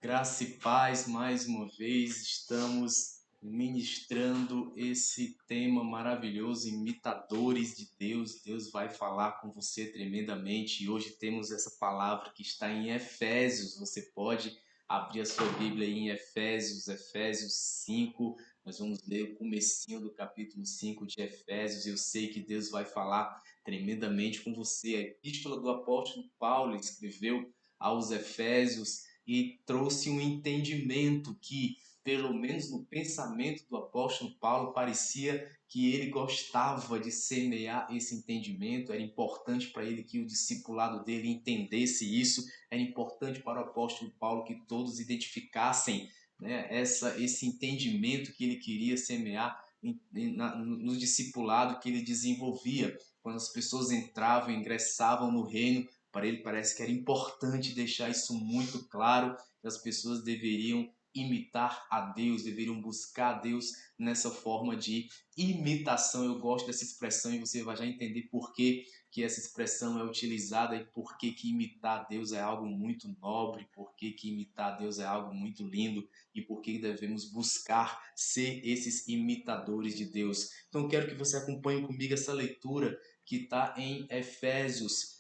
Graça e paz, mais uma vez estamos ministrando esse tema maravilhoso, imitadores de Deus. Deus vai falar com você tremendamente e hoje temos essa palavra que está em Efésios. Você pode abrir a sua Bíblia aí em Efésios 5. Nós vamos ler o comecinho do capítulo 5 de Efésios. Eu sei que Deus vai falar tremendamente com você. A epístola do apóstolo Paulo escreveu aos Efésios e trouxe um entendimento que, pelo menos no pensamento do apóstolo Paulo, parecia que ele gostava de semear esse entendimento, era importante para ele que o discipulado dele entendesse isso, era importante para o apóstolo Paulo que todos identificassem, né, esse entendimento que ele queria semear no discipulado que ele desenvolvia. Quando as pessoas entravam, ingressavam no reino, para ele parece que era importante deixar isso muito claro, que as pessoas deveriam imitar a Deus, deveriam buscar a Deus nessa forma de imitação. Eu gosto dessa expressão e você vai já entender por que essa expressão é utilizada e por que imitar a Deus é algo muito nobre, por que imitar a Deus é algo muito lindo e por que devemos buscar ser esses imitadores de Deus. Então quero que você acompanhe comigo essa leitura que está em Efésios,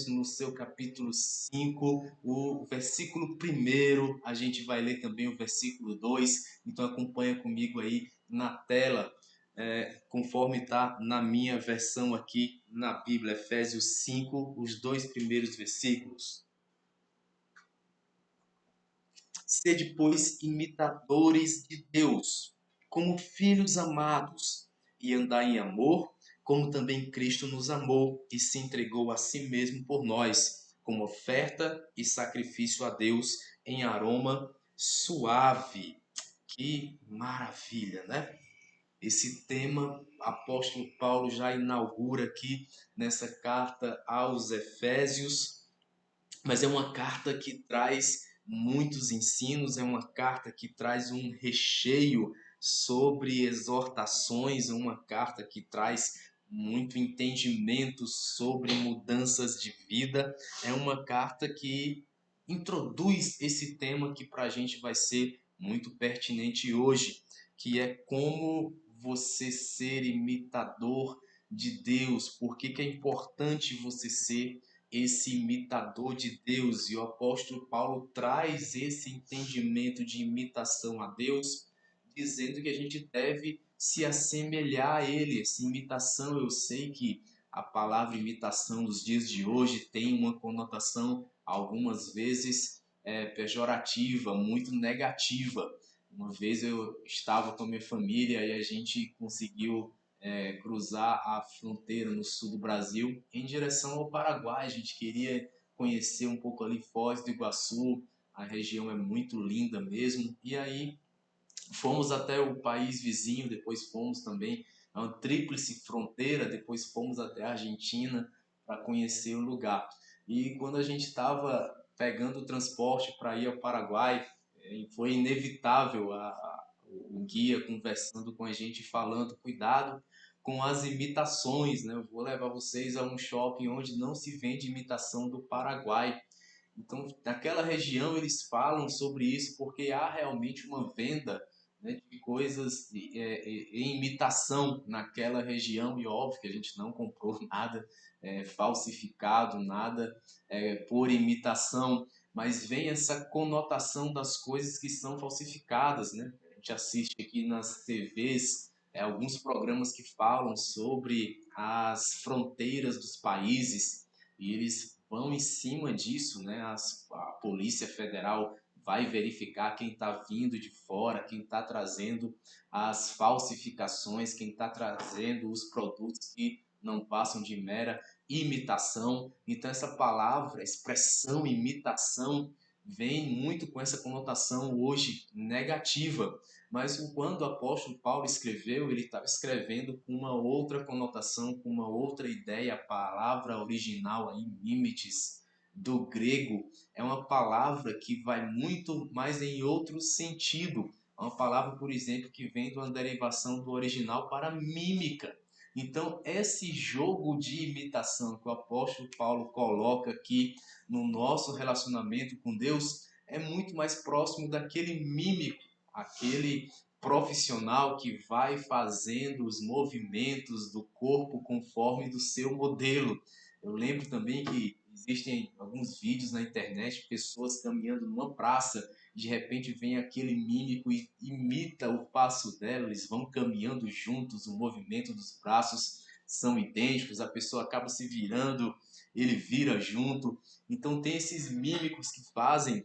no seu capítulo 5, o versículo 1, a gente vai ler também o versículo 2, então acompanha comigo aí na tela, conforme está na minha versão aqui na Bíblia, Efésios 5, os dois primeiros versículos. Sede, pois, imitadores de Deus, como filhos amados, e andai em amor, como também Cristo nos amou e se entregou a si mesmo por nós, como oferta e sacrifício a Deus em aroma suave. Que maravilha, né? Esse tema, apóstolo Paulo já inaugura aqui nessa carta aos Efésios, mas é uma carta que traz muitos ensinos, é uma carta que traz um recheio sobre exortações, uma carta que traz muito entendimento sobre mudanças de vida, é uma carta que introduz esse tema que para a gente vai ser muito pertinente hoje, que é como você ser imitador de Deus, por que é importante você ser esse imitador de Deus. E o apóstolo Paulo traz esse entendimento de imitação a Deus, dizendo que a gente deve se assemelhar a Ele. Essa imitação, eu sei que a palavra imitação nos dias de hoje tem uma conotação, algumas vezes, pejorativa, muito negativa. Uma vez eu estava com a minha família e a gente conseguiu cruzar a fronteira no sul do Brasil em direção ao Paraguai. A gente queria conhecer um pouco ali Foz do Iguaçu, a região é muito linda mesmo. E aí fomos até o país vizinho, depois fomos também a uma tríplice fronteira, depois fomos até a Argentina para conhecer o lugar. E quando a gente estava pegando o transporte para ir ao Paraguai, foi inevitável o guia conversando com a gente, falando, cuidado com as imitações, né? Eu vou levar vocês a um shopping onde não se vende imitação do Paraguai. Então, naquela região eles falam sobre isso porque há realmente uma venda, né, de coisas em imitação naquela região, e óbvio que a gente não comprou nada falsificado, nada por imitação, mas vem essa conotação das coisas que são falsificadas, né? A gente assiste aqui nas TVs alguns programas que falam sobre as fronteiras dos países e eles vão em cima disso, né? A Polícia Federal vai verificar quem está vindo de fora, quem está trazendo as falsificações, quem está trazendo os produtos que não passam de mera imitação. Então essa palavra, expressão imitação, vem muito com essa conotação hoje negativa. Mas quando o apóstolo Paulo escreveu, ele estava escrevendo com uma outra conotação, com uma outra ideia. A palavra original aí, mimetes, do grego, é uma palavra que vai muito mais em outro sentido. É uma palavra, por exemplo, que vem de uma derivação do original para mímica. Então, esse jogo de imitação que o apóstolo Paulo coloca aqui no nosso relacionamento com Deus é muito mais próximo daquele mímico, aquele profissional que vai fazendo os movimentos do corpo conforme do seu modelo. Eu lembro também que existem alguns vídeos na internet, pessoas caminhando numa praça, de repente vem aquele mímico e imita o passo dela, eles vão caminhando juntos, o movimento dos braços são idênticos, a pessoa acaba se virando, ele vira junto. Então tem esses mímicos que fazem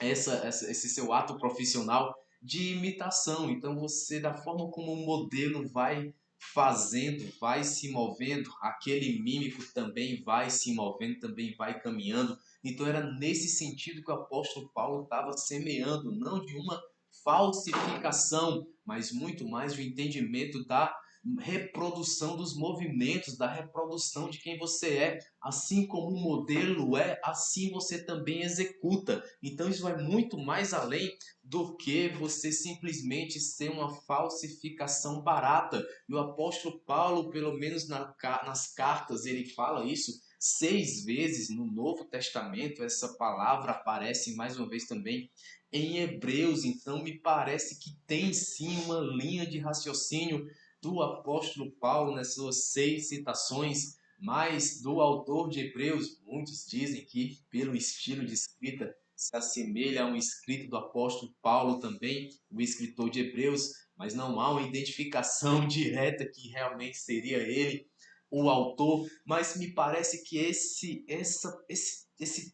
esse seu ato profissional de imitação. Então você, da forma como o modelo vai fazendo, vai se movendo, aquele mímico também vai se movendo, também vai caminhando. Então era nesse sentido que o apóstolo Paulo estava semeando, não de uma falsificação, mas muito mais o entendimento da reprodução dos movimentos, da reprodução de quem você é. Assim como o modelo é, assim você também executa. Então isso vai muito mais além do que você simplesmente ser uma falsificação barata. E o apóstolo Paulo, pelo menos nas cartas, ele fala isso 6 vezes no Novo Testamento. Essa palavra aparece mais uma vez também em Hebreus. Então me parece que tem sim uma linha de raciocínio do apóstolo Paulo nas suas 6 citações, mas do autor de Hebreus. Muitos dizem que, pelo estilo de escrita, se assemelha a um escrito do apóstolo Paulo também, o escritor de Hebreus, mas não há uma identificação direta que realmente seria ele o autor. Mas me parece que esse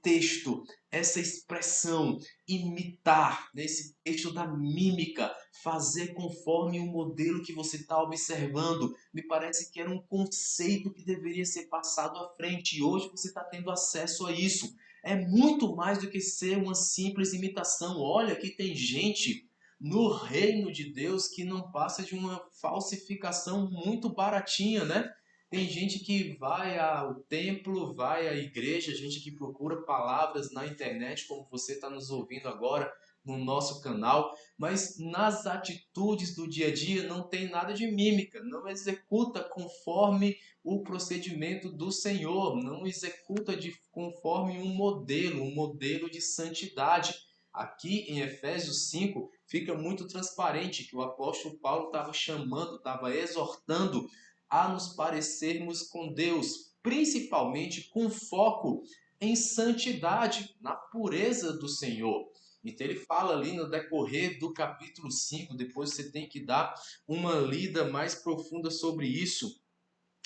texto, essa expressão, imitar, nesse texto da mímica, fazer conforme o modelo que você está observando, me parece que era um conceito que deveria ser passado à frente, e hoje você está tendo acesso a isso. É muito mais do que ser uma simples imitação. Olha que tem gente no reino de Deus que não passa de uma falsificação muito baratinha, né? Tem gente que vai ao templo, vai à igreja, gente que procura palavras na internet, como você está nos ouvindo agora no nosso canal, mas nas atitudes do dia a dia não tem nada de mímica, não executa conforme o procedimento do Senhor, não executa conforme um modelo de santidade. Aqui em Efésios 5 fica muito transparente que o apóstolo Paulo estava chamando, estava exortando a nos parecermos com Deus, principalmente com foco em santidade, na pureza do Senhor. Então ele fala ali no decorrer do capítulo 5, depois você tem que dar uma lida mais profunda sobre isso.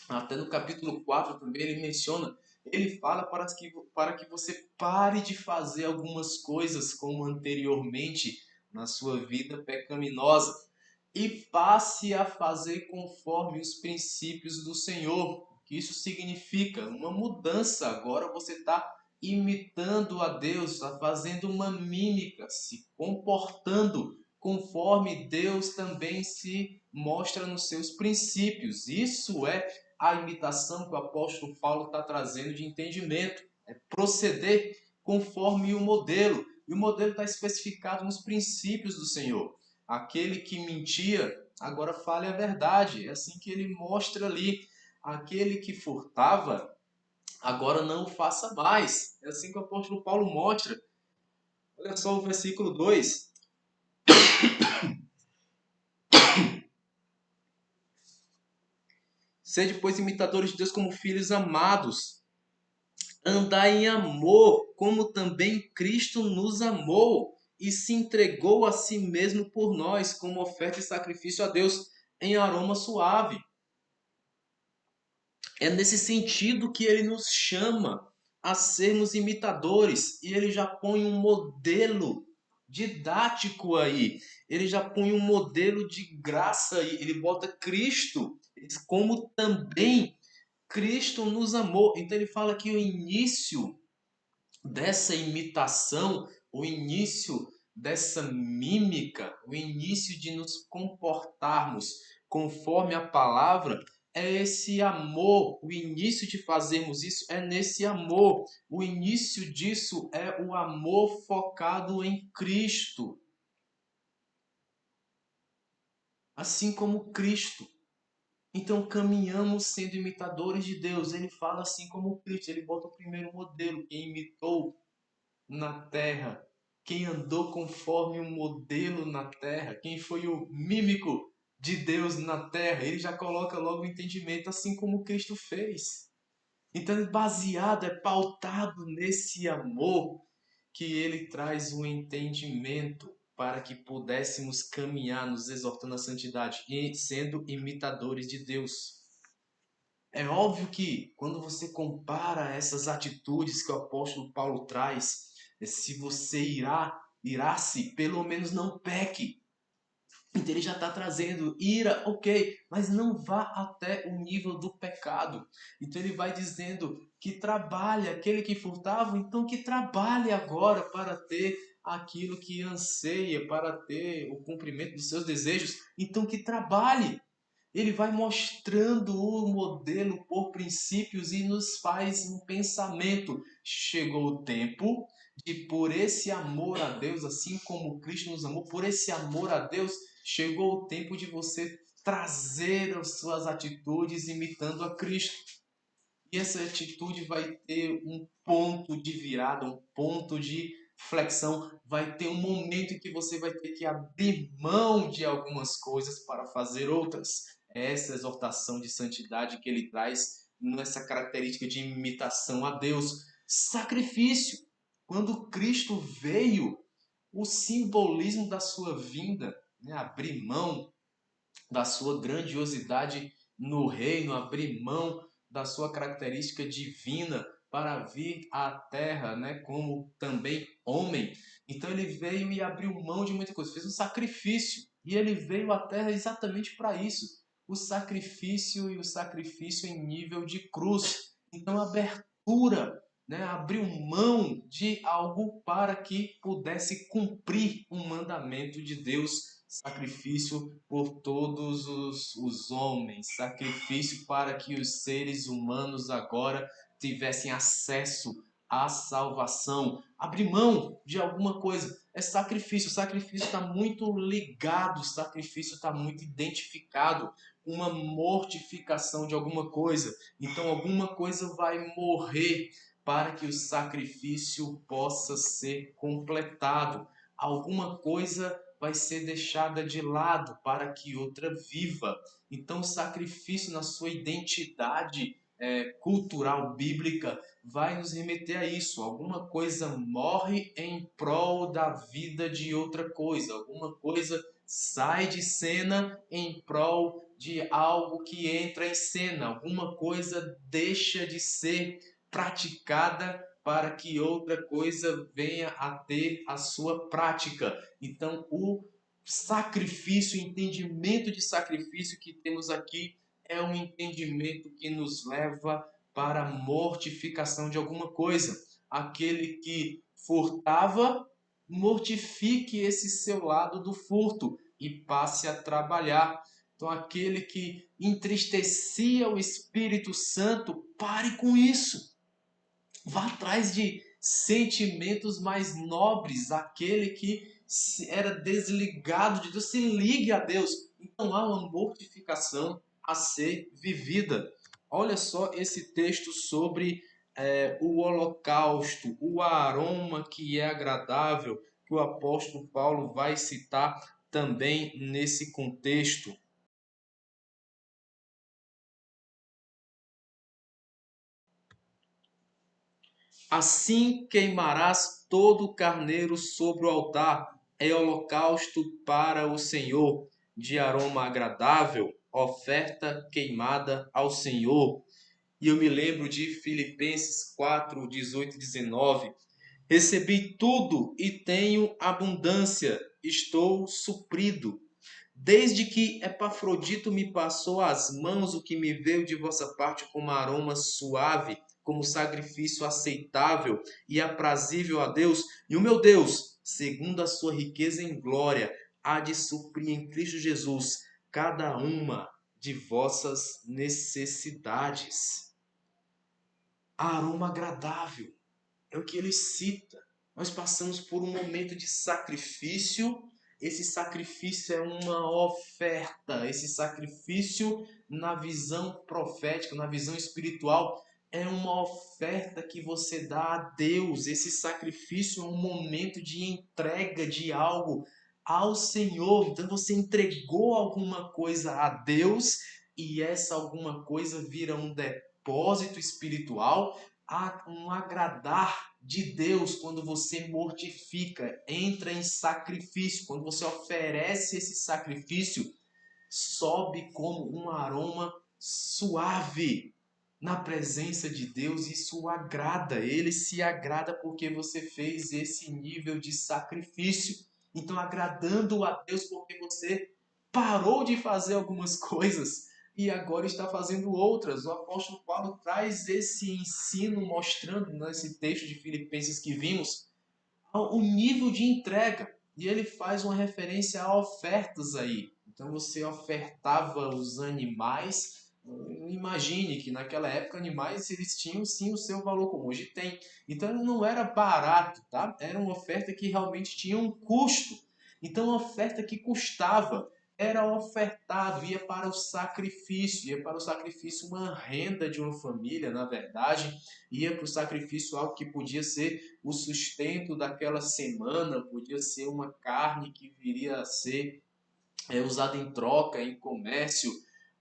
Até no capítulo 4 também ele menciona, ele fala para que você pare de fazer algumas coisas como anteriormente na sua vida pecaminosa e passe a fazer conforme os princípios do Senhor. O que isso significa? Uma mudança. Agora você está imitando a Deus, está fazendo uma mímica, se comportando conforme Deus também se mostra nos seus princípios. Isso é a imitação que o apóstolo Paulo está trazendo de entendimento. É proceder conforme o modelo. E o modelo está especificado nos princípios do Senhor. Aquele que mentia, agora fale a verdade. É assim que ele mostra ali. Aquele que furtava, agora não o faça mais. É assim que o apóstolo Paulo mostra. Olha só o versículo 2. Sede, pois, imitadores de Deus como filhos amados. Andai em amor, como também Cristo nos amou e se entregou a si mesmo por nós, como oferta e sacrifício a Deus em aroma suave. É nesse sentido que ele nos chama a sermos imitadores, e ele já põe um modelo didático aí, ele já põe um modelo de graça aí, ele bota Cristo como também Cristo nos amou. Então ele fala que o início dessa imitação, o início dessa mímica, o início de nos comportarmos conforme a palavra, é esse amor. O início de fazermos isso é nesse amor. O início disso é o amor focado em Cristo. Assim como Cristo. Então caminhamos sendo imitadores de Deus. Ele fala assim como Cristo. Ele bota o primeiro modelo. Quem imitou na terra quem andou conforme um modelo na terra, quem foi o mímico de Deus na terra. Ele já coloca logo o entendimento, assim como Cristo fez. Então, é baseado, é pautado nesse amor que ele traz o entendimento para que pudéssemos caminhar nos exortando à santidade e sendo imitadores de Deus. É óbvio que quando você compara essas atitudes que o apóstolo Paulo traz, se você irasse, pelo menos não peque. Então ele já está trazendo ira, ok, mas não vá até o nível do pecado. Então ele vai dizendo que trabalhe, aquele que furtava, então que trabalhe agora para ter aquilo que anseia, para ter o cumprimento dos seus desejos, então que trabalhe. Ele vai mostrando o modelo por princípios e nos faz um pensamento. Chegou o tempo de, por esse amor a Deus, assim como Cristo nos amou, por esse amor a Deus, chegou o tempo de você trazer as suas atitudes imitando a Cristo. E essa atitude vai ter um ponto de virada, um ponto de flexão. Vai ter um momento em que você vai ter que abrir mão de algumas coisas para fazer outras. É essa exortação de santidade que ele traz nessa característica de imitação a Deus. Sacrifício. Quando Cristo veio, o simbolismo da sua vinda, né? Abrir mão da sua grandiosidade no reino, abrir mão da sua característica divina para vir à terra, né, como também homem. Então ele veio e abriu mão de muita coisa, fez um sacrifício. E ele veio à terra exatamente para isso. O sacrifício e o sacrifício em nível de cruz. Então abertura, né, abriu mão de algo para que pudesse cumprir um mandamento de Deus, sacrifício por todos os homens, sacrifício para que os seres humanos agora tivessem acesso à salvação. Abrir mão de alguma coisa é sacrifício. O sacrifício está muito ligado, o sacrifício está muito identificado com uma mortificação de alguma coisa. Então, alguma coisa vai morrer para que o sacrifício possa ser completado. Alguma coisa vai ser deixada de lado para que outra viva. Então, o sacrifício na sua identidade cultural bíblica vai nos remeter a isso. Alguma coisa morre em prol da vida de outra coisa. Alguma coisa sai de cena em prol de algo que entra em cena. Alguma coisa deixa de ser praticada para que outra coisa venha a ter a sua prática. Então, o sacrifício, o entendimento de sacrifício que temos aqui é um entendimento que nos leva para a mortificação de alguma coisa. Aquele que furtava, mortifique esse seu lado do furto e passe a trabalhar. Então, aquele que entristecia o Espírito Santo, pare com isso. Vá atrás de sentimentos mais nobres, aquele que era desligado de Deus, se ligue a Deus. Então há uma mortificação a ser vivida. Olha só esse texto sobre o holocausto, o aroma que é agradável, que o apóstolo Paulo vai citar também nesse contexto. Assim queimarás todo o carneiro sobre o altar, é holocausto para o Senhor, de aroma agradável, oferta queimada ao Senhor. E eu me lembro de Filipenses 4, 18 e 19. Recebi tudo e tenho abundância, estou suprido. Desde que Epafrodito me passou às mãos o que me veio de vossa parte como aroma suave, como sacrifício aceitável e aprazível a Deus, e o meu Deus, segundo a sua riqueza em glória, há de suprir em Cristo Jesus cada uma de vossas necessidades. Aroma agradável é o que ele cita. Nós passamos por um momento de sacrifício. Esse sacrifício é uma oferta. Esse sacrifício, na visão profética, na visão espiritual, é uma oferta que você dá a Deus. Esse sacrifício é um momento de entrega de algo ao Senhor. Então você entregou alguma coisa a Deus e essa alguma coisa vira um depósito espiritual, um agradar de Deus quando você mortifica, entra em sacrifício. Quando você oferece esse sacrifício, sobe como um aroma suave na presença de Deus. Isso agrada, ele se agrada porque você fez esse nível de sacrifício. Então, agradando a Deus porque você parou de fazer algumas coisas e agora está fazendo outras. O apóstolo Paulo traz esse ensino mostrando nesse texto de Filipenses que vimos o nível de entrega. E ele faz uma referência a ofertas aí. Então você ofertava os animais. Imagine que naquela época animais eles tinham sim o seu valor, como hoje tem. Então não era barato, tá? Era uma oferta que realmente tinha um custo. Então uma oferta que custava era ofertado, ia para o sacrifício uma renda de uma família, na verdade, ia para o sacrifício algo que podia ser o sustento daquela semana, podia ser uma carne que viria a ser usada em troca, em comércio.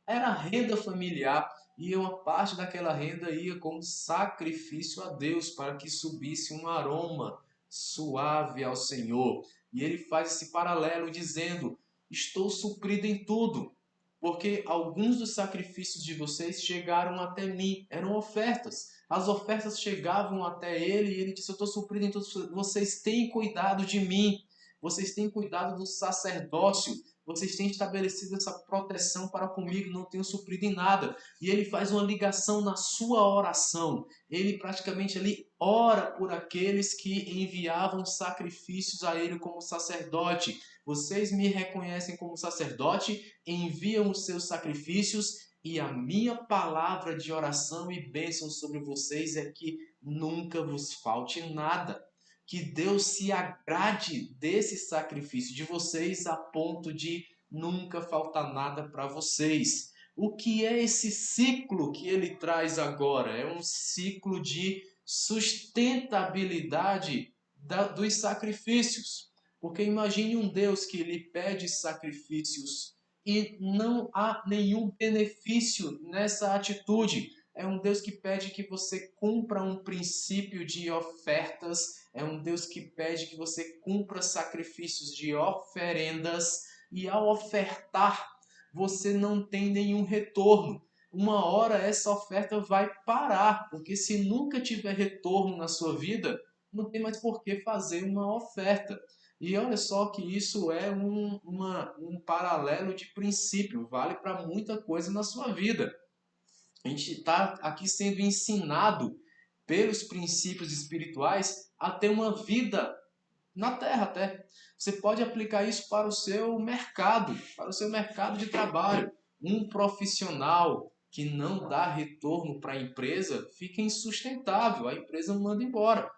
Era renda familiar e uma parte daquela renda ia como sacrifício a Deus para que subisse um aroma suave ao Senhor. E ele faz esse paralelo dizendo: estou suprido em tudo, porque alguns dos sacrifícios de vocês chegaram até mim, eram ofertas. As ofertas chegavam até ele e ele disse: eu estou suprido em tudo, vocês têm cuidado de mim, vocês têm cuidado do sacerdócio, vocês têm estabelecido essa proteção para comigo, não tenho suprido em nada. E ele faz uma ligação na sua oração. Ele praticamente ali ora por aqueles que enviavam sacrifícios a ele como sacerdote. Vocês me reconhecem como sacerdote, enviam os seus sacrifícios e a minha palavra de oração e bênção sobre vocês é que nunca vos falte nada. Que Deus se agrade desse sacrifício de vocês a ponto de nunca faltar nada para vocês. O que é esse ciclo que ele traz agora? É um ciclo de sustentabilidade dos sacrifícios. Porque imagine um Deus que lhe pede sacrifícios e não há nenhum benefício nessa atitude. É um Deus que pede que você cumpra um princípio de ofertas, é um Deus que pede que você cumpra sacrifícios de oferendas, e ao ofertar, você não tem nenhum retorno. Uma hora essa oferta vai parar, porque se nunca tiver retorno na sua vida, não tem mais por que fazer uma oferta. E olha só que isso é um paralelo de princípio, vale para muita coisa na sua vida. A gente está aqui sendo ensinado pelos princípios espirituais a ter uma vida na Terra até. Você pode aplicar isso para o seu mercado de trabalho. Um profissional que não dá retorno para a empresa fica insustentável, a empresa manda embora.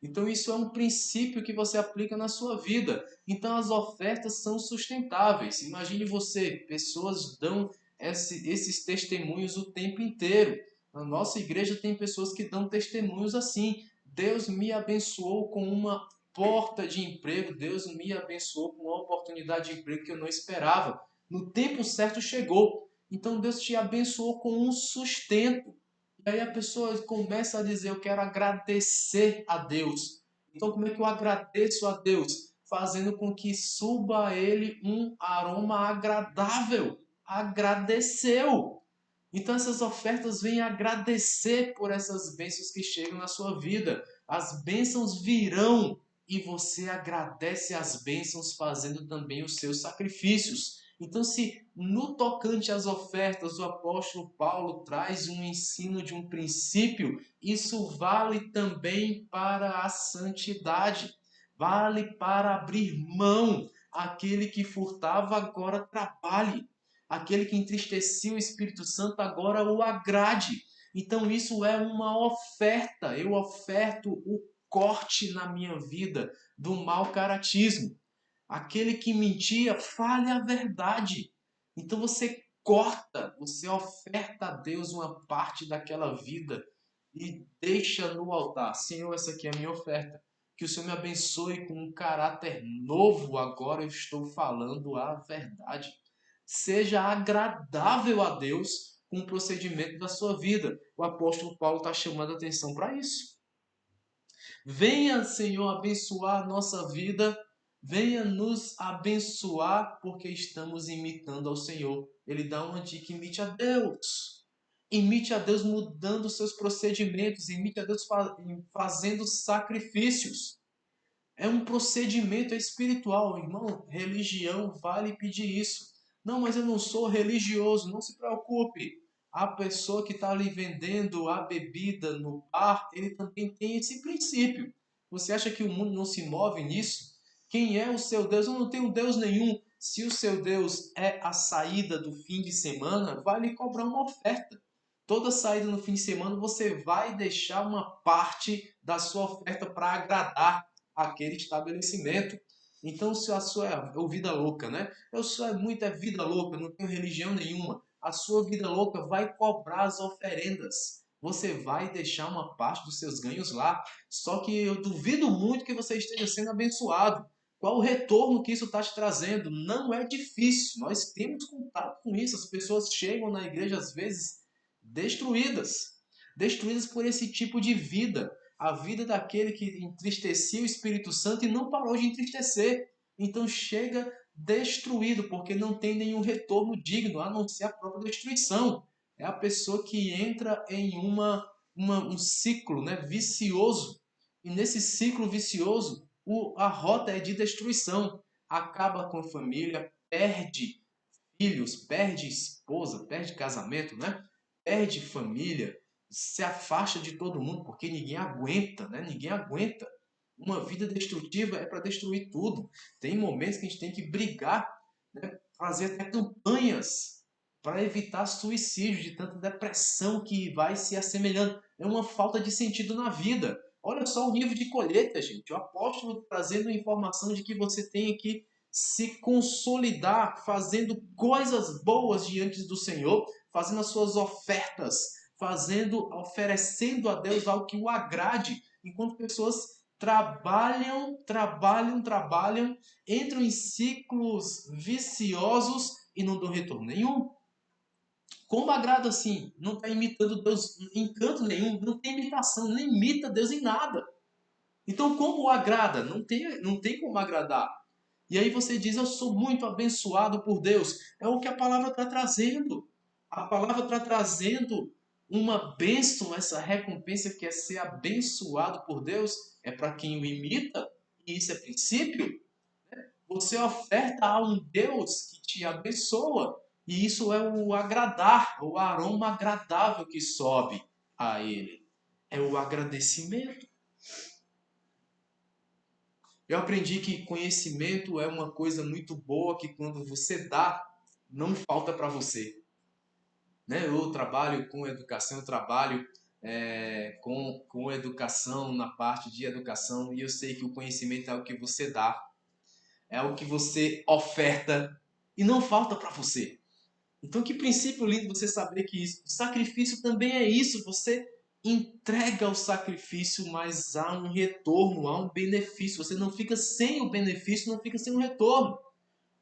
Então isso é um princípio que você aplica na sua vida. Então as ofertas são sustentáveis. Imagine você, pessoas dão esses testemunhos o tempo inteiro. Na nossa igreja tem pessoas que dão testemunhos assim. Deus me abençoou com uma porta de emprego, Deus me abençoou com uma oportunidade de emprego que eu não esperava. No tempo certo chegou. Então Deus te abençoou com um sustento. E aí a pessoa começa a dizer: eu quero agradecer a Deus. Então, como é que eu agradeço a Deus? Fazendo com que suba a ele um aroma agradável. Agradeceu. Então, essas ofertas vêm agradecer por essas bênçãos que chegam na sua vida. As bênçãos virão e você agradece as bênçãos fazendo também os seus sacrifícios. Então, se no tocante às ofertas o apóstolo Paulo traz um ensino de um princípio, isso vale também para a santidade, vale para abrir mão. Aquele que furtava agora trabalhe, aquele que entristecia o Espírito Santo agora o agrade. Então, isso é uma oferta, eu oferto o corte na minha vida do mau caratismo. Aquele que mentia, fale a verdade. Então você corta, você oferta a Deus uma parte daquela vida e deixa no altar: Senhor, essa aqui é a minha oferta. Que o Senhor me abençoe com um caráter novo. Agora eu estou falando a verdade. Seja agradável a Deus com o procedimento da sua vida. O apóstolo Paulo está chamando a atenção para isso. Venha, Senhor, abençoar a nossa vida. Venha nos abençoar porque estamos imitando ao Senhor. Ele dá uma dica: imite a Deus. Imite a Deus mudando seus procedimentos. Imite a Deus fazendo sacrifícios. É um procedimento espiritual, irmão. Religião vale pedir isso. Não, mas eu não sou religioso. Não se preocupe. A pessoa que está ali vendendo a bebida no bar, ele também tem esse princípio. Você acha que o mundo não se move nisso? Quem é o seu Deus? Eu não tenho Deus nenhum. Se o seu Deus é a saída do fim de semana, vai lhe cobrar uma oferta. Toda saída no fim de semana você vai deixar uma parte da sua oferta para agradar aquele estabelecimento. Então, se a sua é vida louca, né? Eu sou muito vida louca, não tenho religião nenhuma. A sua vida louca vai cobrar as oferendas. Você vai deixar uma parte dos seus ganhos lá. Só que eu duvido muito que você esteja sendo abençoado. Qual o retorno que isso está te trazendo? Não é difícil. Nós temos contato com isso. As pessoas chegam na igreja às vezes destruídas. Destruídas por esse tipo de vida, a vida daquele que entristecia o Espírito Santo e não parou de entristecer. Então chega destruído, porque não tem nenhum retorno digno, a não ser a própria destruição. É a pessoa que entra em um ciclo, né, vicioso. E nesse ciclo vicioso, a rota é de destruição. Acaba com a família, perde filhos, perde esposa, perde casamento, né? Perde família, se afasta de todo mundo, porque ninguém aguenta, né? Ninguém aguenta. Uma vida destrutiva é para destruir tudo. Tem momentos que a gente tem que brigar, né? Fazer até campanhas para evitar suicídio, de tanta depressão que vai se assemelhando. É uma falta de sentido na vida. Olha só o nível de colheita, gente. O apóstolo trazendo a informação de que você tem que se consolidar fazendo coisas boas diante do Senhor, fazendo as suas ofertas, oferecendo a Deus algo que o agrade, enquanto pessoas trabalham, entram em ciclos viciosos e não dão retorno nenhum. Como agrada assim? Não está imitando Deus em canto nenhum, não tem imitação, não imita Deus em nada. Então, como agrada? Não tem como agradar. E aí você diz: eu sou muito abençoado por Deus. É o que a palavra está trazendo. A palavra está trazendo uma bênção, essa recompensa que é ser abençoado por Deus. É para quem o imita, e isso é princípio. Você oferta a um Deus que te abençoa. E isso é o agradar, o aroma agradável que sobe a Ele. É o agradecimento. Eu aprendi que conhecimento é uma coisa muito boa que quando você dá, não falta para você. Né? Eu trabalho com educação, eu trabalho com educação na parte de educação e eu sei que o conhecimento é o que você dá, é o que você oferta e não falta para você. Então, que princípio lindo você saber que isso. O sacrifício também é isso. Você entrega o sacrifício, mas há um retorno, há um benefício. Você não fica sem o benefício, não fica sem o retorno.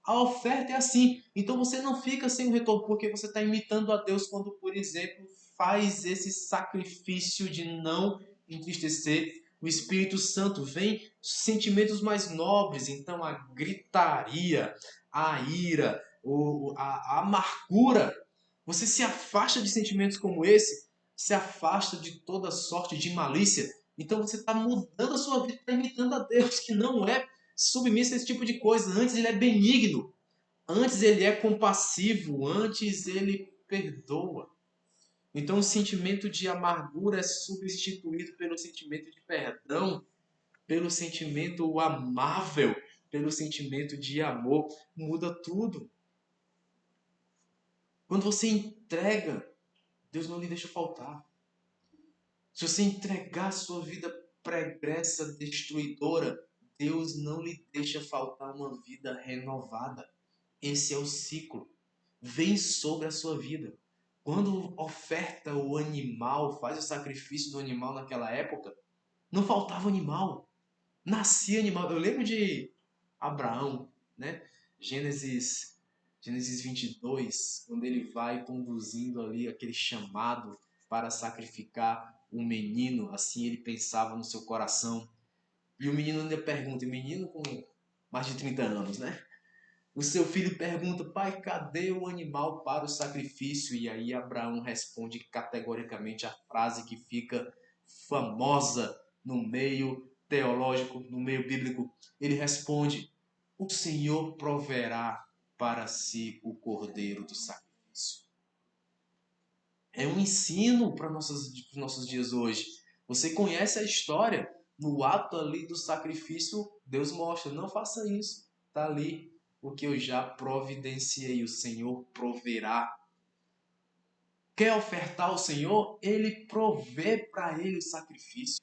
A oferta é assim. Então você não fica sem o retorno, porque você está imitando a Deus quando, por exemplo, faz esse sacrifício de não entristecer o Espírito Santo. Vem sentimentos mais nobres, então a gritaria, a ira, a amargura. Você se afasta de sentimentos como esse, se afasta de toda sorte de malícia. Então você está mudando a sua vida, está imitando a Deus, que não é submisso a esse tipo de coisa. Antes ele é benigno, antes ele é compassivo, antes ele perdoa. Então o sentimento de amargura é substituído pelo sentimento de perdão, pelo sentimento amável, pelo sentimento de amor. Muda tudo. Quando você entrega, Deus não lhe deixa faltar. Se você entregar a sua vida pregressa, destruidora, Deus não lhe deixa faltar uma vida renovada. Esse é o ciclo. Vem sobre a sua vida. quando oferta o animal, faz o sacrifício do animal naquela época, não faltava animal. Nascia animal. Eu lembro de Abraão, né? Gênesis, Gênesis 22, quando ele vai conduzindo ali aquele chamado para sacrificar um menino, assim ele pensava no seu coração. E o menino ainda pergunta, o menino com mais de 30 anos, né? O seu filho pergunta, pai, cadê o animal para o sacrifício? E aí Abraão responde categoricamente a frase que fica famosa no meio teológico, no meio bíblico. Ele responde, o Senhor proverá para si o cordeiro do sacrifício. É um ensino para os nossos dias hoje. Você conhece a história. No ato ali do sacrifício, Deus mostra, não faça isso. Está ali o que eu já providenciei. O Senhor proverá. Quer ofertar ao Senhor? Ele provê para ele o sacrifício.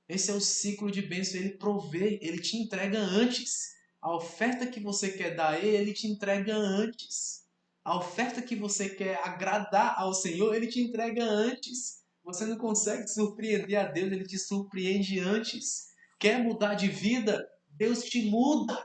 Esse é o ciclo de bênção. Ele provê, ele te entrega antes. A oferta que você quer dar a ele te entrega antes. A oferta que você quer agradar ao Senhor, ele te entrega antes. Você não consegue surpreender a Deus, ele te surpreende antes. Quer mudar de vida? Deus te muda.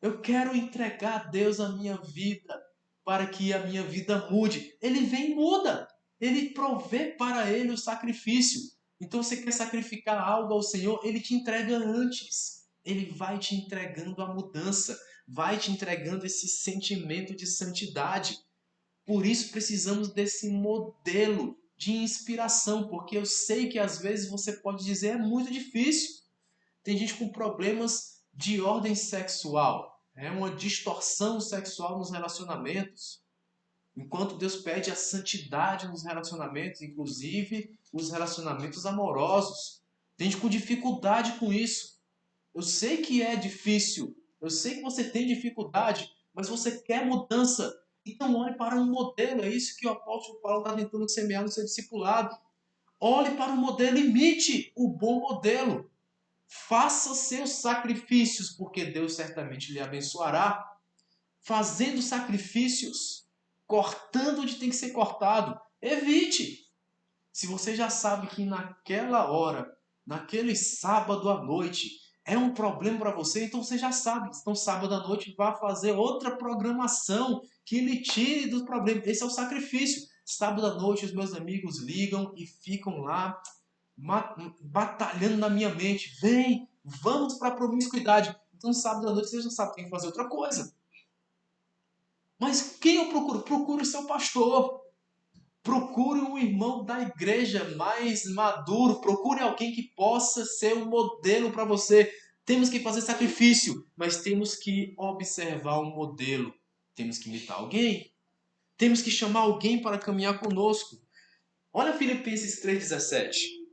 Eu quero entregar a Deus a minha vida para que a minha vida mude. Ele vem e muda. Ele provê para ele o sacrifício. Então você quer sacrificar algo ao Senhor, ele te entrega antes. Ele vai te entregando a mudança, vai te entregando esse sentimento de santidade. Por isso precisamos desse modelo de inspiração, porque eu sei que às vezes você pode dizer é muito difícil. Tem gente com problemas de ordem sexual, é uma distorção sexual nos relacionamentos. Enquanto Deus pede a santidade nos relacionamentos, inclusive os relacionamentos amorosos. Tem gente com dificuldade com isso. Eu sei que é difícil, eu sei que você tem dificuldade, mas você quer mudança. Então olhe para um modelo, é isso que o apóstolo Paulo está tentando semear no seu discipulado. Olhe para o modelo, imite o bom modelo. Faça seus sacrifícios, porque Deus certamente lhe abençoará. Fazendo sacrifícios, cortando onde tem que ser cortado. Evite. Se você já sabe que naquela hora, naquele sábado à noite, é um problema para você, então você já sabe. Então, sábado à noite, vá fazer outra programação que lhe tire do problema. Esse é o sacrifício. Sábado à noite, os meus amigos ligam e ficam lá batalhando na minha mente. Vem, vamos para a promiscuidade. Então, sábado à noite, você já sabe, tem que fazer outra coisa. Mas quem eu procuro? Procure o seu pastor. Procure um irmão da igreja mais maduro. Procure alguém que possa ser um modelo para você. Temos que fazer sacrifício, mas temos que observar um modelo. Temos que imitar alguém. Temos que chamar alguém para caminhar conosco. Olha Filipenses 3,17.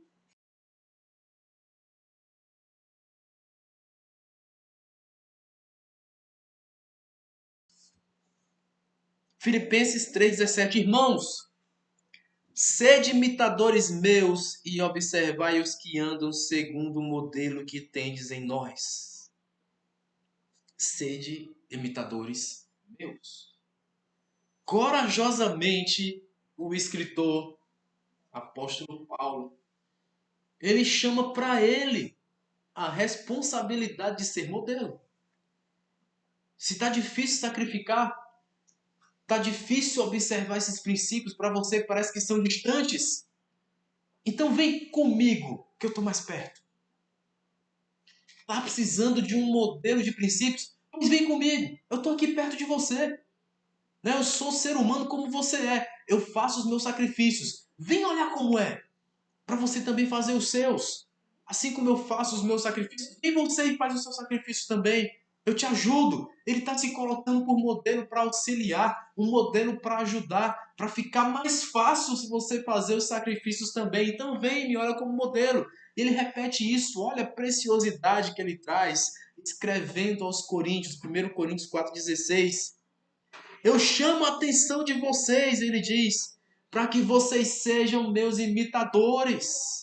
Filipenses 3,17. Irmãos, sede imitadores meus e observai os que andam segundo o modelo que tendes em nós. Sede imitadores meus. Corajosamente, o escritor, apóstolo Paulo, ele chama para ele a responsabilidade de ser modelo. Se está difícil sacrificar, está difícil observar esses princípios, para você parece que são distantes, então vem comigo, que eu estou mais perto. Está precisando de um modelo de princípios? Pois vem comigo, eu estou aqui perto de você. Né? Eu sou ser humano como você é. Eu faço os meus sacrifícios. Vem olhar como é, para você também fazer os seus. Assim como eu faço os meus sacrifícios, vem você e faz os seus sacrifícios também. Eu te ajudo. Ele está se colocando por modelo para auxiliar, um modelo para ajudar, para ficar mais fácil se você fazer os sacrifícios também. Então vem, me olha como modelo. Ele repete isso, olha a preciosidade que ele traz, escrevendo aos Coríntios, 1 Coríntios 4,16. Eu chamo a atenção de vocês, ele diz, para que vocês sejam meus imitadores.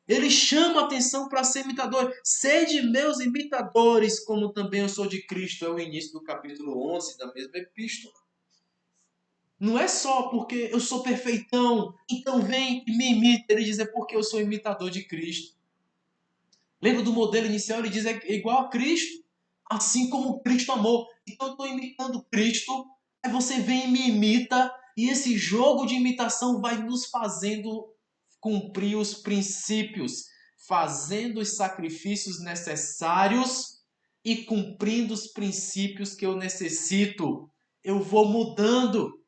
Ele chama a atenção para ser imitador. Sede meus imitadores, como também eu sou de Cristo. É o início do capítulo 11 da mesma epístola. Não é só porque eu sou perfeitão, então vem e me imita. Ele diz, é porque eu sou imitador de Cristo. Lembra do modelo inicial? Ele diz, é igual a Cristo. Assim como Cristo amou. Então eu estou imitando Cristo, aí você vem e me imita, e esse jogo de imitação vai nos fazendo cumprir os princípios, fazendo os sacrifícios necessários e cumprindo os princípios que eu necessito. Eu vou mudando,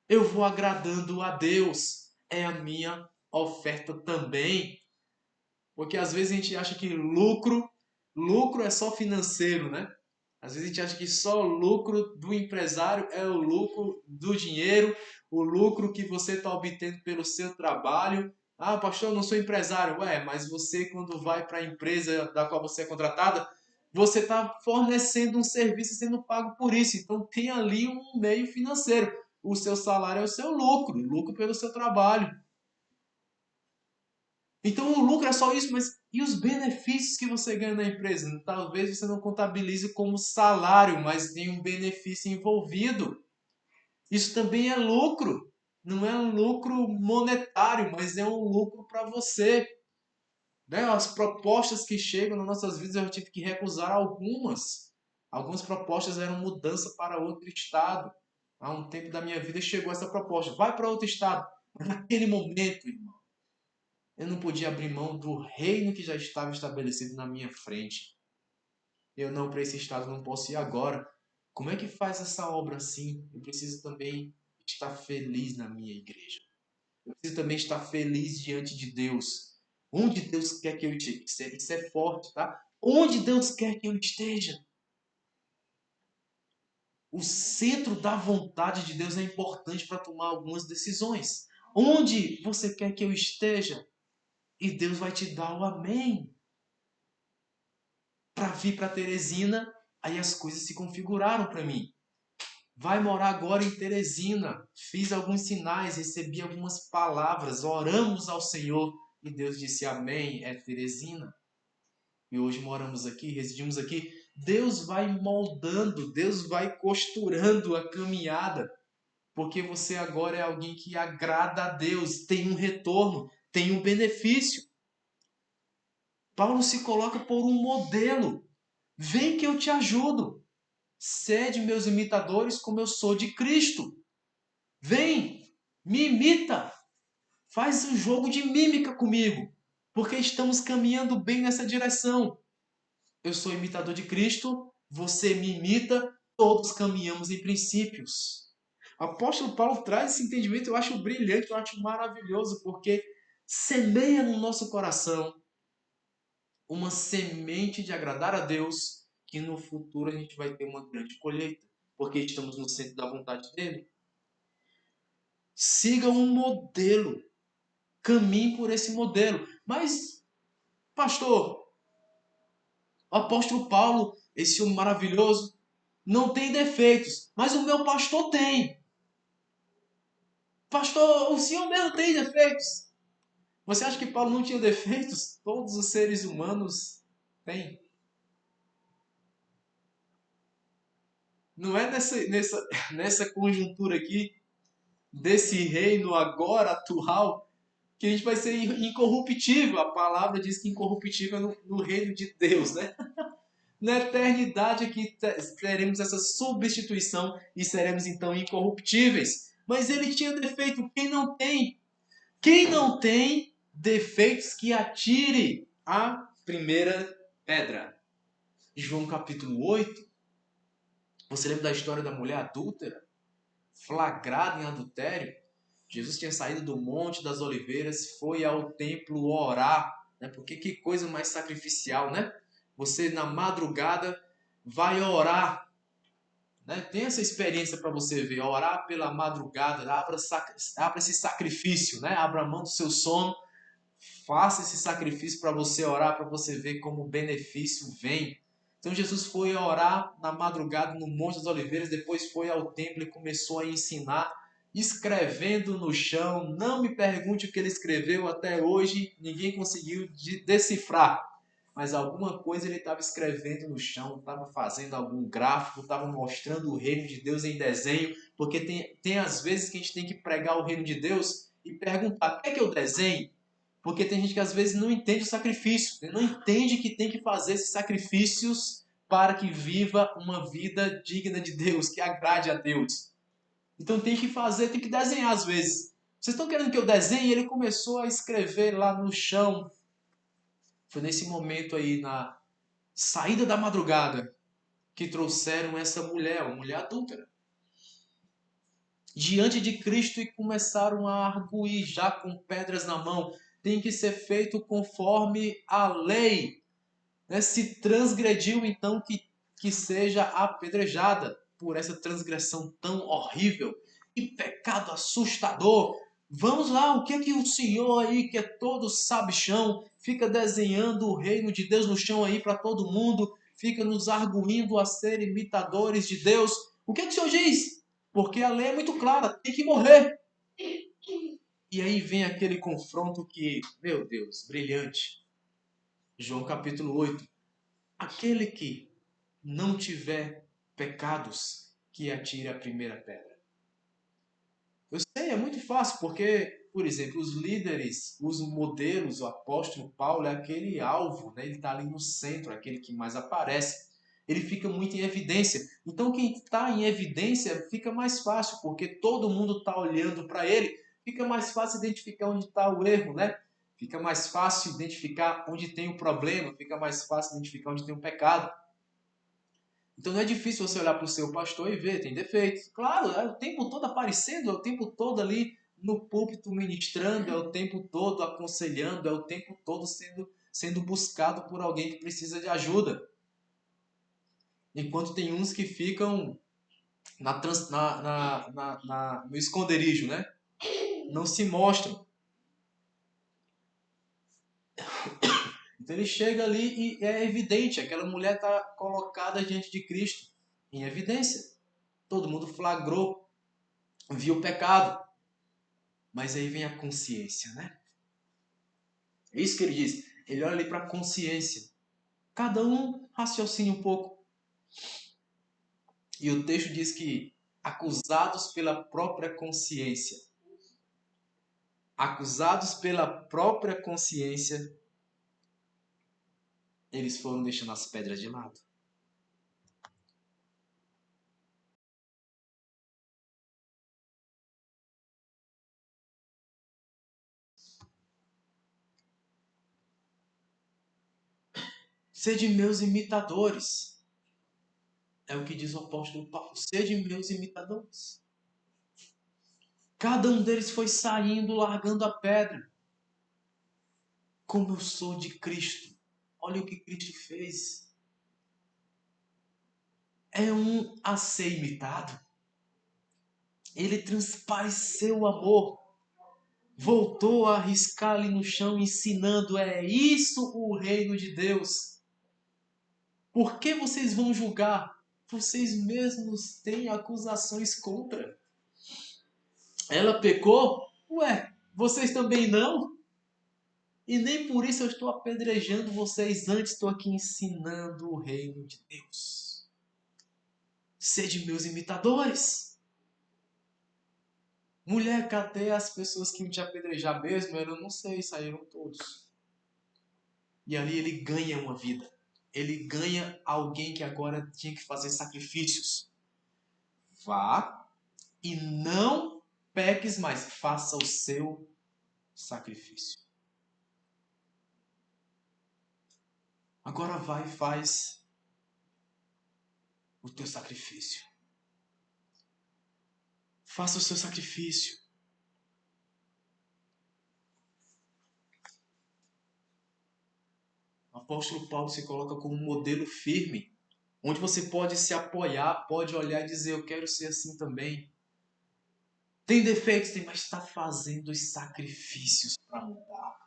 eu vou agradando a Deus. É a minha oferta também. Porque às vezes a gente acha que lucro é só financeiro, né? Às vezes a gente acha que só o lucro do empresário é o lucro do dinheiro, o lucro que você está obtendo pelo seu trabalho. Ah, pastor, eu não sou empresário. Ué, mas você, quando vai para a empresa da qual você é contratada, você está fornecendo um serviço e sendo pago por isso. Então tem ali um meio financeiro. O seu salário é o seu lucro pelo seu trabalho. Então o lucro é só isso, mas e os benefícios que você ganha na empresa? Talvez você não contabilize como salário, mas tem um benefício envolvido. Isso também é lucro. Não é um lucro monetário, mas é um lucro para você. Né? As propostas que chegam nas nossas vidas, eu tive que recusar algumas. Algumas propostas eram mudança para outro estado. Há um tempo da minha vida chegou essa proposta. Vai para outro estado. Mas naquele momento, irmão, eu não podia abrir mão do reino que já estava estabelecido na minha frente. Eu não, para esse estado, não posso ir agora. Como é que faz essa obra assim? Eu preciso também estar feliz na minha igreja. Eu preciso também estar feliz diante de Deus. Onde Deus quer que eu esteja. Isso é forte, tá? Onde Deus quer que eu esteja. O centro da vontade de Deus é importante para tomar algumas decisões. Onde você quer que eu esteja? E Deus vai te dar o amém. Para vir para Teresina, aí as coisas se configuraram para mim. Vai morar agora em Teresina. Fiz alguns sinais, recebi algumas palavras, oramos ao Senhor e Deus disse amém, é Teresina. E hoje moramos aqui, residimos aqui. Deus vai moldando, Deus vai costurando a caminhada, porque você agora é alguém que agrada a Deus, tem um retorno, tem um benefício. Paulo se coloca por um modelo. Vem que eu te ajudo. Sede meus imitadores como eu sou de Cristo. Vem, me imita. Faz um jogo de mímica comigo. Porque estamos caminhando bem nessa direção. Eu sou imitador de Cristo, você me imita, todos caminhamos em princípios. O apóstolo Paulo traz esse entendimento, eu acho brilhante, eu acho maravilhoso, porque semeia no nosso coração uma semente de agradar a Deus, que no futuro a gente vai ter uma grande colheita, porque estamos no centro da vontade dele. Siga um modelo, caminhe por esse modelo. Mas, pastor, o apóstolo Paulo, esse homem maravilhoso, não tem defeitos, mas o meu pastor tem. Pastor, o senhor mesmo tem defeitos. Você acha que Paulo não tinha defeitos? Todos os seres humanos têm. Não é nessa conjuntura aqui, desse reino agora atual, que a gente vai ser incorruptível. A palavra diz que incorruptível é no reino de Deus, né? Na eternidade que teremos essa substituição e seremos então incorruptíveis. Mas ele tinha defeito. Quem não tem? Quem não tem defeitos que atire a primeira pedra. João capítulo 8. Você lembra da história da mulher adúltera? Flagrada em adultério? Jesus tinha saído do Monte das Oliveiras, foi ao templo orar, né? Porque que coisa mais sacrificial, né? Você na madrugada vai orar, né? Tem essa experiência para você ver, orar pela madrugada, abra esse sacrifício, né? Abra mão do seu sono, faça esse sacrifício para você orar, para você ver como o benefício vem. Então Jesus foi orar na madrugada no Monte das Oliveiras, depois foi ao templo e começou a ensinar, escrevendo no chão. Não me pergunte o que ele escreveu até hoje, ninguém conseguiu decifrar. Mas alguma coisa ele estava escrevendo no chão, estava fazendo algum gráfico, estava mostrando o reino de Deus em desenho, Porque tem às vezes que a gente tem que pregar o reino de Deus e perguntar: quer que eu desenhe? Porque tem gente que às vezes não entende o sacrifício, não entende que tem que fazer esses sacrifícios para que viva uma vida digna de Deus, que agrade a Deus. Então tem que fazer, tem que desenhar às vezes. Vocês estão querendo que eu desenhe? Ele começou a escrever lá no chão. Foi nesse momento aí, na saída da madrugada, que trouxeram essa mulher, uma mulher adúltera, diante de Cristo e começaram a arguir já com pedras na mão. Tem que ser feito conforme a lei. Né? Se transgrediu, então que seja apedrejada por essa transgressão tão horrível. Que pecado assustador! Vamos lá, o que é que o senhor aí, que é todo sabichão, fica desenhando o reino de Deus no chão aí para todo mundo, fica nos arguindo a ser imitadores de Deus? O que é que o senhor diz? Porque a lei é muito clara, tem que morrer. E aí vem aquele confronto que, meu Deus, brilhante. João capítulo 8. Aquele que não tiver pecados, que atire a primeira pedra. Eu sei, é muito fácil, porque, por exemplo, os líderes, os modelos, o apóstolo Paulo é aquele alvo, né? Ele está ali no centro, aquele que mais aparece. Ele fica muito em evidência. Então, quem está em evidência fica mais fácil, porque todo mundo está olhando para ele, fica mais fácil identificar onde está o erro, né? Fica mais fácil identificar onde tem o problema, fica mais fácil identificar onde tem o pecado. Então não é difícil você olhar para o seu pastor e ver, tem defeitos. Claro, é o tempo todo aparecendo, é o tempo todo ali no púlpito ministrando, é o tempo todo aconselhando, é o tempo todo sendo buscado por alguém que precisa de ajuda. Enquanto tem uns que ficam no esconderijo, né? Não se mostram. Então ele chega ali e é evidente, aquela mulher está colocada diante de Cristo, em evidência. Todo mundo flagrou, viu o pecado. Mas aí vem a consciência, né? É isso que ele diz. Ele olha ali para a consciência. Cada um raciocina um pouco. E o texto diz que acusados pela própria consciência. Acusados pela própria consciência, eles foram deixando as pedras de lado. Sede meus imitadores. É o que diz o apóstolo Paulo. Sede meus imitadores. Cada um deles foi saindo, largando a pedra. Como eu sou de Cristo. Olha o que Cristo fez. É um a ser imitado. Ele transpareceu o amor. Voltou a arriscar ali no chão, ensinando: é isso o reino de Deus. Por que vocês vão julgar? Vocês mesmos têm acusações contra. Ela pecou? Ué, vocês também não? E nem por isso eu estou apedrejando vocês, antes estou aqui ensinando o reino de Deus. Sede meus imitadores. Mulher, cadê as pessoas que iam te apedrejar mesmo? Eu não sei, saíram todos. E ali ele ganha uma vida. Ele ganha alguém que agora tinha que fazer sacrifícios. Vá e não peques mais. Faça o seu sacrifício. Agora vai e faz o teu sacrifício. Faça o seu sacrifício. O apóstolo Paulo se coloca como um modelo firme, onde você pode se apoiar, pode olhar e dizer: eu quero ser assim também. Tem defeitos, tem, mas está fazendo os sacrifícios para mudar.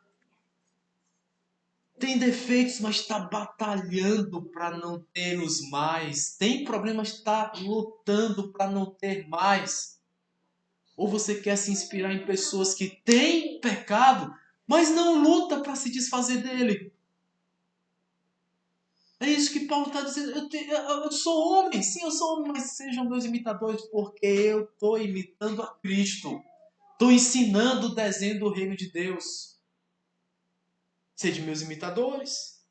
Tem defeitos, mas está batalhando para não tê-los mais. Tem problemas, está lutando para não ter mais. Ou você quer se inspirar em pessoas que têm pecado, mas não luta para se desfazer dele. É isso que Paulo está dizendo. Eu sou homem, sim, eu sou homem, mas sejam meus imitadores, porque eu estou imitando a Cristo. Estou ensinando o desenho do reino de Deus. Sede meus imitadores.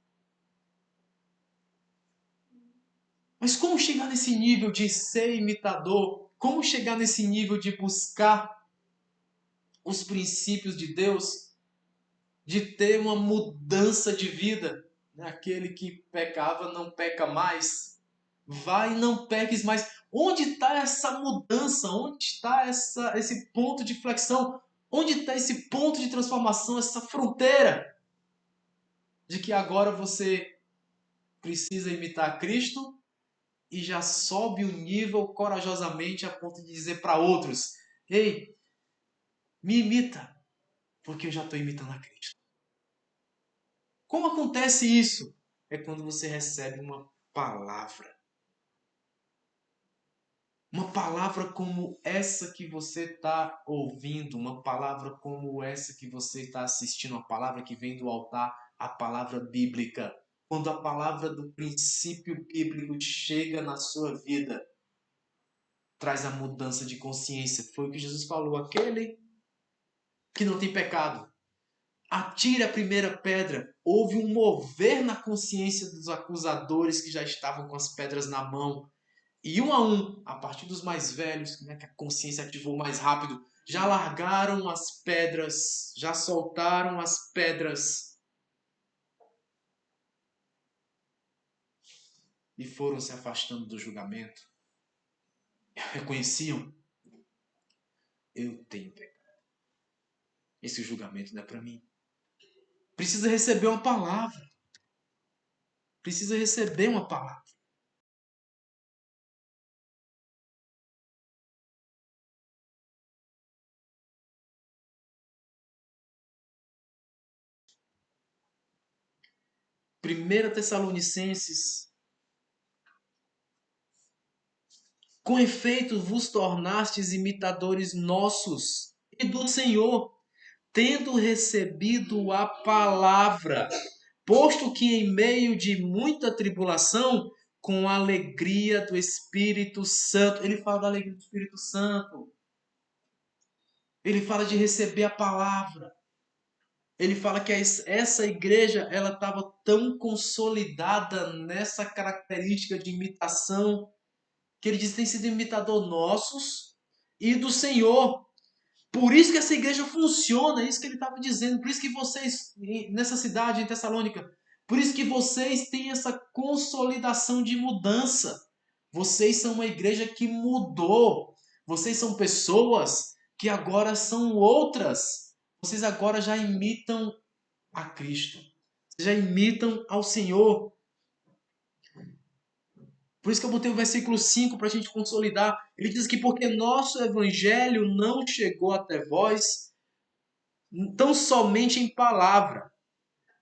Mas como chegar nesse nível de ser imitador? Como chegar nesse nível de buscar os princípios de Deus? De ter uma mudança de vida? Aquele que pecava não peca mais. Vai e não peques mais. Onde está essa mudança? Onde está esse ponto de flexão? Onde está esse ponto de transformação, essa fronteira? De que agora você precisa imitar Cristo e já sobe o nível corajosamente a ponto de dizer para outros: ei, me imita, porque eu já estou imitando a Cristo. Como acontece isso? É quando você recebe uma palavra. Uma palavra como essa que você está ouvindo, uma palavra como essa que você está assistindo, uma palavra que vem do altar, a palavra bíblica. Quando a palavra do princípio bíblico chega na sua vida, traz a mudança de consciência. Foi o que Jesus falou: aquele que não tem pecado, atire a primeira pedra. Houve um mover na consciência dos acusadores que já estavam com as pedras na mão. E um, a partir dos mais velhos, né, que a consciência ativou mais rápido, já largaram as pedras, já soltaram as pedras e foram se afastando do julgamento. Reconheciam: eu tenho pecado. Esse julgamento não é para mim. Precisa receber uma palavra. Precisa receber uma palavra. Primeira Tessalonicenses: com efeito vos tornastes imitadores nossos e do Senhor, tendo recebido a palavra, posto que em meio de muita tribulação, com a alegria do Espírito Santo. Ele fala da alegria do Espírito Santo. Ele fala de receber a palavra. Ele fala que essa igreja ela estava tão consolidada nessa característica de imitação, que ele diz que tem sido imitador nossos e do Senhor. Por isso que essa igreja funciona, é isso que ele estava dizendo. Por isso que vocês, nessa cidade, em Tessalônica, por isso que vocês têm essa consolidação de mudança. Vocês são uma igreja que mudou. Vocês são pessoas que agora são outras. Vocês agora já imitam a Cristo. Já imitam ao Senhor. Por isso que eu botei o versículo 5 para a gente consolidar. Ele diz que porque nosso evangelho não chegou até vós, tão somente em palavra,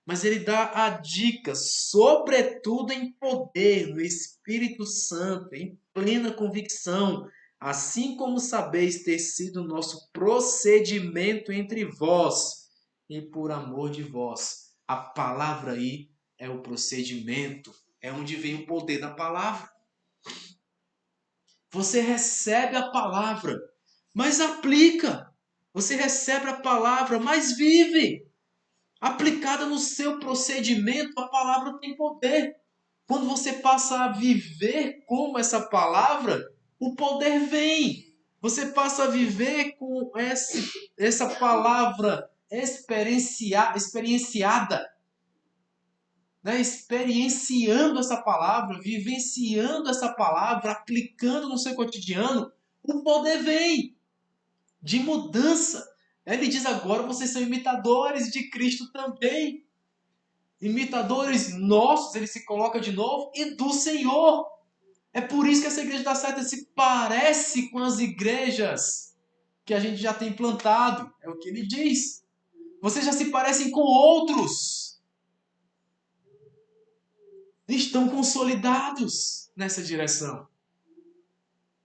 mas ele dá a dica, sobretudo em poder, no Espírito Santo, em plena convicção, assim como sabeis ter sido o nosso procedimento entre vós e por amor de vós. A palavra aí é o procedimento, é onde vem o poder da palavra. Você recebe a palavra, mas aplica. Você recebe a palavra, mas vive. Aplicada no seu procedimento, a palavra tem poder. Quando você passa a viver como essa palavra, o poder vem. Você passa a viver com essa palavra experienciada, né? Experienciando essa palavra, vivenciando essa palavra, aplicando no seu cotidiano, o poder vem de mudança. Ele diz agora: vocês são imitadores de Cristo também. Imitadores nossos, ele se coloca de novo, e do Senhor. É por isso que essa igreja da Seta se parece com as igrejas que a gente já tem plantado. É o que ele diz. Vocês já se parecem com outros. Estão consolidados nessa direção.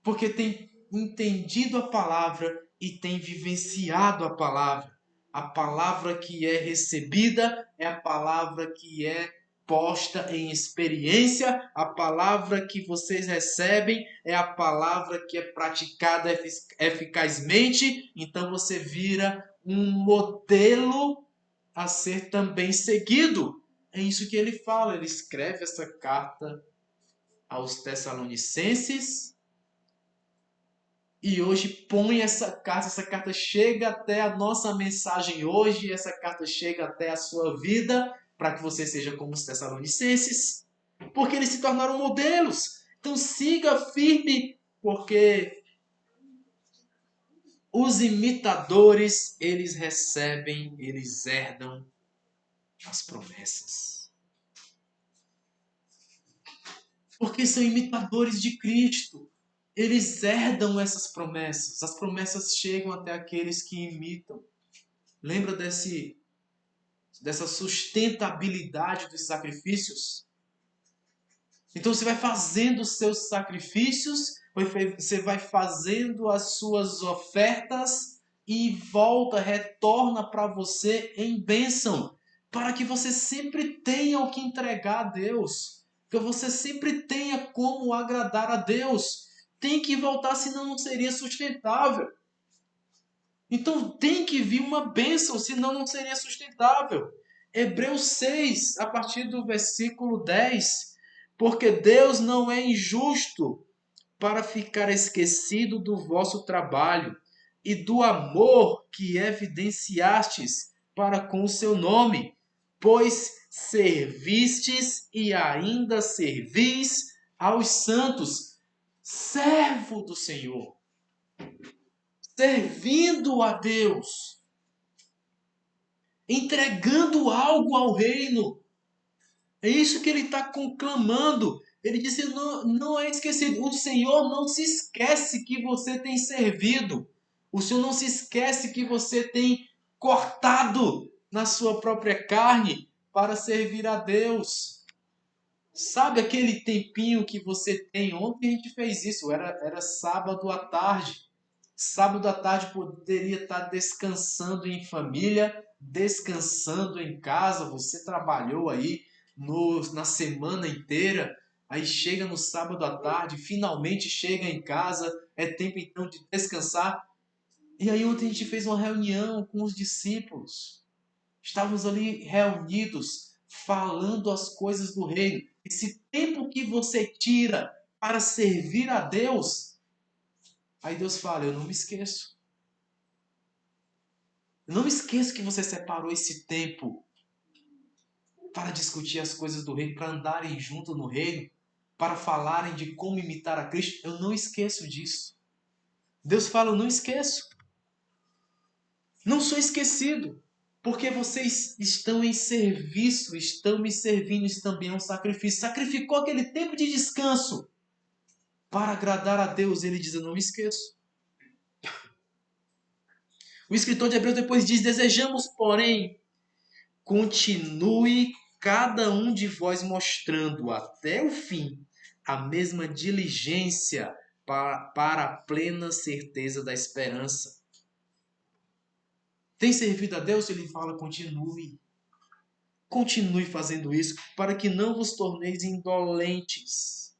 Porque tem entendido a palavra e tem vivenciado a palavra. A palavra que é recebida é a palavra que é posta em experiência, a palavra que vocês recebem é a palavra que é praticada eficazmente, então você vira um modelo a ser também seguido. É isso que ele fala, ele escreve essa carta aos Tessalonicenses e hoje põe essa carta chega até a nossa mensagem hoje, essa carta chega até a sua vida, para que você seja como os Tessalonicenses, porque eles se tornaram modelos. Então siga firme, porque os imitadores, eles recebem, eles herdam as promessas. Porque são imitadores de Cristo. Eles herdam essas promessas. As promessas chegam até aqueles que imitam. Lembra dessa sustentabilidade dos sacrifícios? Então você vai fazendo os seus sacrifícios, você vai fazendo as suas ofertas e volta, retorna para você em bênção, para que você sempre tenha o que entregar a Deus, que você sempre tenha como agradar a Deus. Tem que voltar, senão não seria sustentável. Então tem que vir uma bênção, senão não seria sustentável. Hebreus 6, a partir do versículo 10. Porque Deus não é injusto para ficar esquecido do vosso trabalho e do amor que evidenciastes para com o seu nome, pois servistes e ainda servis aos santos, servo do Senhor, servindo a Deus, entregando algo ao reino. É isso que ele está conclamando. Ele disse, não é esquecido. O Senhor não se esquece que você tem servido. O Senhor não se esquece que você tem cortado na sua própria carne para servir a Deus. Sabe aquele tempinho que você tem? Ontem a gente fez isso, era sábado à tarde. Sábado à tarde poderia estar descansando em família, descansando em casa. Você trabalhou aí na semana inteira, aí chega no sábado à tarde, finalmente chega em casa, é tempo então de descansar. E aí ontem a gente fez uma reunião com os discípulos. Estávamos ali reunidos, falando as coisas do reino. Esse tempo que você tira para servir a Deus, aí Deus fala, eu não me esqueço. Eu não me esqueço que você separou esse tempo para discutir as coisas do reino, para andarem junto no reino, para falarem de como imitar a Cristo. Eu não esqueço disso. Deus fala, eu não esqueço. Não sou esquecido, porque vocês estão em serviço, estão me servindo, isso também é um sacrifício. Sacrificou aquele tempo de descanso para agradar a Deus. Ele diz, eu não me esqueço. O escritor de Hebreus depois diz, desejamos, porém, continue cada um de vós mostrando até o fim a mesma diligência para a plena certeza da esperança. Tem servido a Deus? Ele fala, continue. Continue fazendo isso, para que não vos torneis indolentes,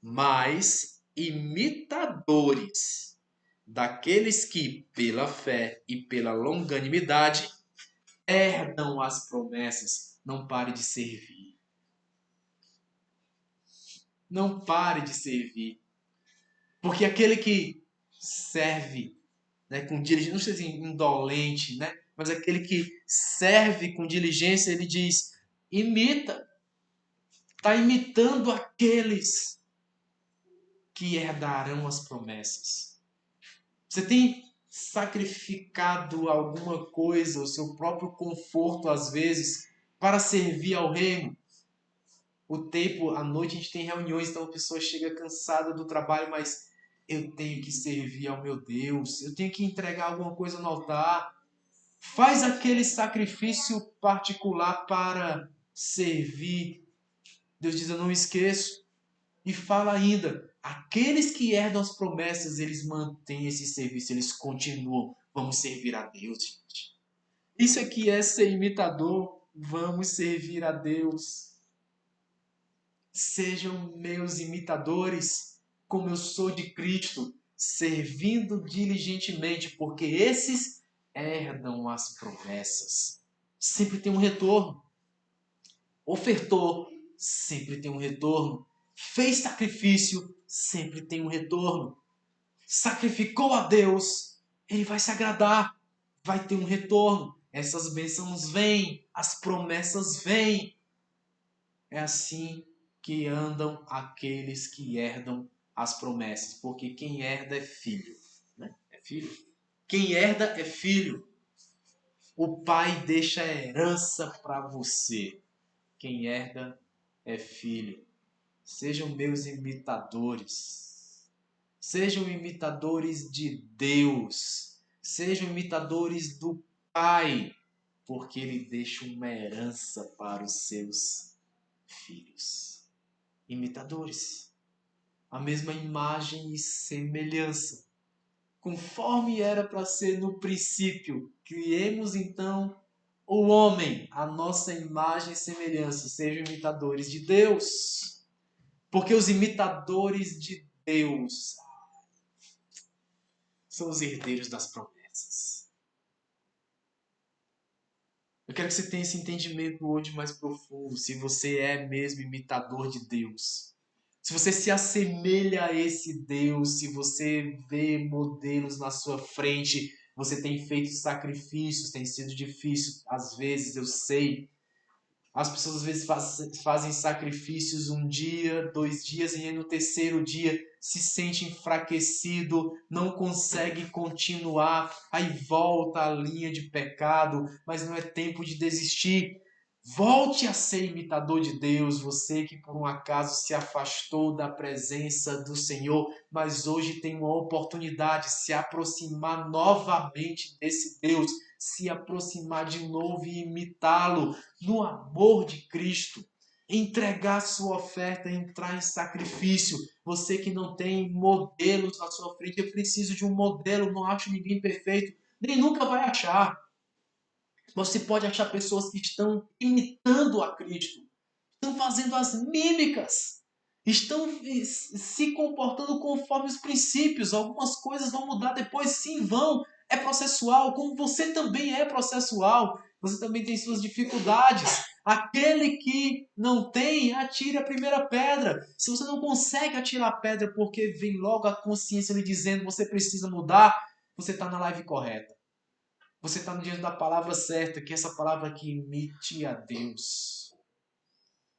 mas imitadores daqueles que, pela fé e pela longanimidade, herdam as promessas. Não pare de servir. Não pare de servir. Porque aquele que serve, né, com diligência, não sei se indolente, né, mas aquele que serve com diligência, ele diz, imita. Está imitando aqueles que herdarão as promessas. Você tem sacrificado alguma coisa, o seu próprio conforto, às vezes, para servir ao reino? O tempo, à noite a gente tem reuniões, então a pessoa chega cansada do trabalho, mas eu tenho que servir ao meu Deus, eu tenho que entregar alguma coisa no altar. Faz aquele sacrifício particular para servir. Deus diz, eu não esqueço. E fala ainda, aqueles que herdam as promessas, eles mantêm esse serviço, eles continuam. Vamos servir a Deus, gente. Isso aqui é ser imitador. Vamos servir a Deus. Sejam meus imitadores, como eu sou de Cristo, servindo diligentemente, porque esses herdam as promessas. Sempre tem um retorno. Ofertou, sempre tem um retorno. Fez sacrifício, sempre tem um retorno. Sacrificou a Deus, ele vai se agradar, vai ter um retorno. Essas bênçãos vêm, as promessas vêm. É assim que andam aqueles que herdam as promessas, porque quem herda é filho, né? É filho. Quem herda é filho. O pai deixa a herança para você. Quem herda é filho. Sejam meus imitadores. Sejam imitadores de Deus. Sejam imitadores do Pai, porque Ele deixa uma herança para os seus filhos. Imitadores. A mesma imagem e semelhança. Conforme era para ser no princípio, criemos então o homem, a nossa imagem e semelhança. Sejam imitadores de Deus. Porque os imitadores de Deus são os herdeiros das promessas. Eu quero que você tenha esse entendimento hoje mais profundo, se você é mesmo imitador de Deus. Se você se assemelha a esse Deus, se você vê modelos na sua frente, você tem feito sacrifícios, tem sido difícil, às vezes, eu sei. As pessoas às vezes fazem sacrifícios um dia, 2 dias, e aí no terceiro dia se sente enfraquecido, não consegue continuar, aí volta à linha de pecado, mas não é tempo de desistir. Volte a ser imitador de Deus, você que por um acaso se afastou da presença do Senhor, mas hoje tem uma oportunidade de se aproximar novamente desse Deus, se aproximar de novo e imitá-lo no amor de Cristo. Entregar sua oferta, entrar em sacrifício. Você que não tem modelos na sua frente, eu preciso de um modelo, não acho ninguém perfeito, nem nunca vai achar. Você pode achar pessoas que estão imitando a Cristo, estão fazendo as mímicas, estão se comportando conforme os princípios. Algumas coisas vão mudar depois, sim, vão. É processual, como você também é processual. Você também tem suas dificuldades. Aquele que não tem, atire a primeira pedra. Se você não consegue atirar a pedra porque vem logo a consciência lhe dizendo que você precisa mudar, você está na live correta. Você está no diante da palavra certa, que é essa palavra que imite a Deus.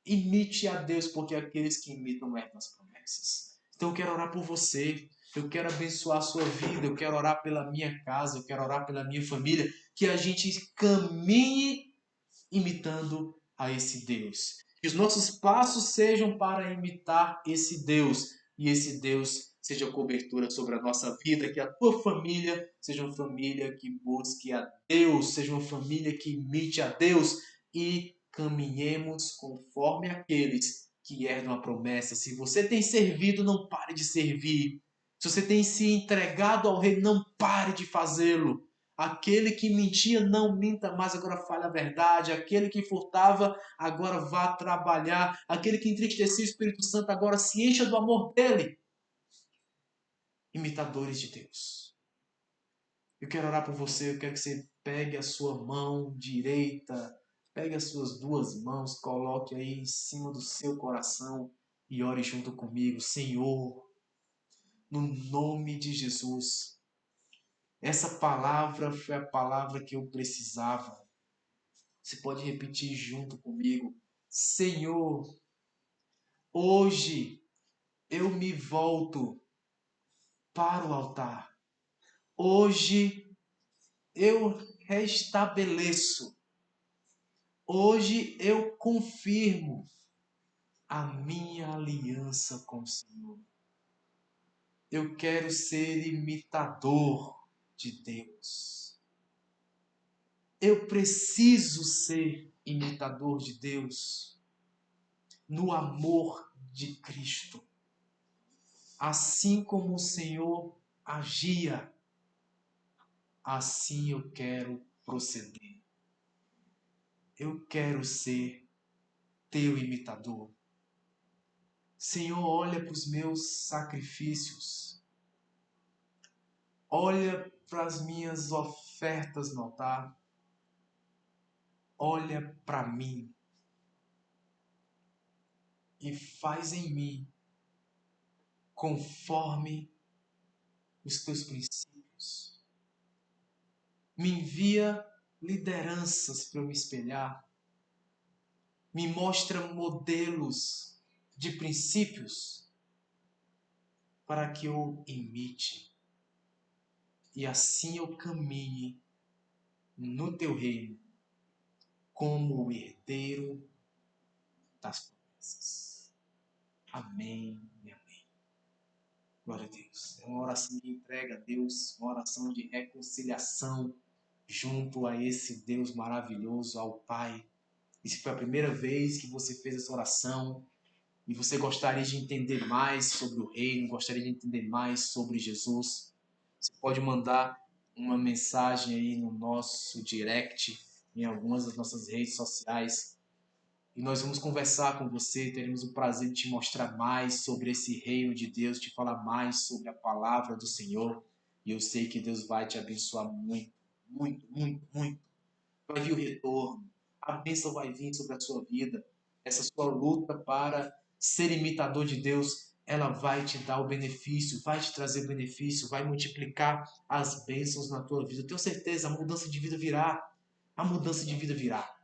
Imite a Deus, porque aqueles que imitam herdam as promessas. Então eu quero orar por você. Eu quero abençoar a sua vida. Eu quero orar pela minha casa. Eu quero orar pela minha família. Que a gente caminhe imitando a esse Deus. Que os nossos passos sejam para imitar esse Deus. E esse Deus seja cobertura sobre a nossa vida. Que a tua família seja uma família que busque a Deus. Seja uma família que imite a Deus. E caminhemos conforme aqueles que herdam a promessa. Se você tem servido, não pare de servir. Se você tem se entregado ao rei, não pare de fazê-lo. Aquele que mentia, não minta mais, agora fale a verdade. Aquele que furtava, agora vá trabalhar. Aquele que entristecia o Espírito Santo, agora se encha do amor dele. Imitadores de Deus. Eu quero orar por você, eu quero que você pegue a sua mão direita, pegue as suas duas mãos, coloque aí em cima do seu coração e ore junto comigo. Senhor, no nome de Jesus, essa palavra foi a palavra que eu precisava. Você pode repetir junto comigo. Senhor, hoje eu me volto para o altar. Hoje eu restabeleço. Hoje eu confirmo a minha aliança com o Senhor. Eu quero ser imitador de Deus. Eu preciso ser imitador de Deus no amor de Cristo. Assim como o Senhor agia, assim eu quero proceder. Eu quero ser teu imitador. Senhor, olha para os meus sacrifícios. Olha para as minhas ofertas no altar. Olha para mim e faz em mim conforme os teus princípios. Me envia lideranças para eu me espelhar. Me mostra modelos de princípios para que eu imite. E assim eu caminhe no teu reino como o herdeiro das promessas. Amém e amém. Glória a Deus. É uma oração de entrega a Deus, uma oração de reconciliação junto a esse Deus maravilhoso, ao Pai. E se foi a primeira vez que você fez essa oração e você gostaria de entender mais sobre o reino, gostaria de entender mais sobre Jesus, você pode mandar uma mensagem aí no nosso direct, em algumas das nossas redes sociais, e nós vamos conversar com você, teremos o prazer de te mostrar mais sobre esse reino de Deus, te falar mais sobre a palavra do Senhor, e eu sei que Deus vai te abençoar muito, muito, muito, muito. Vai vir o retorno, a bênção vai vir sobre a sua vida, essa sua luta para ser imitador de Deus, ela vai te dar o benefício, vai te trazer o benefício, vai multiplicar as bênçãos na tua vida. Eu tenho certeza, a mudança de vida virá, a mudança de vida virá.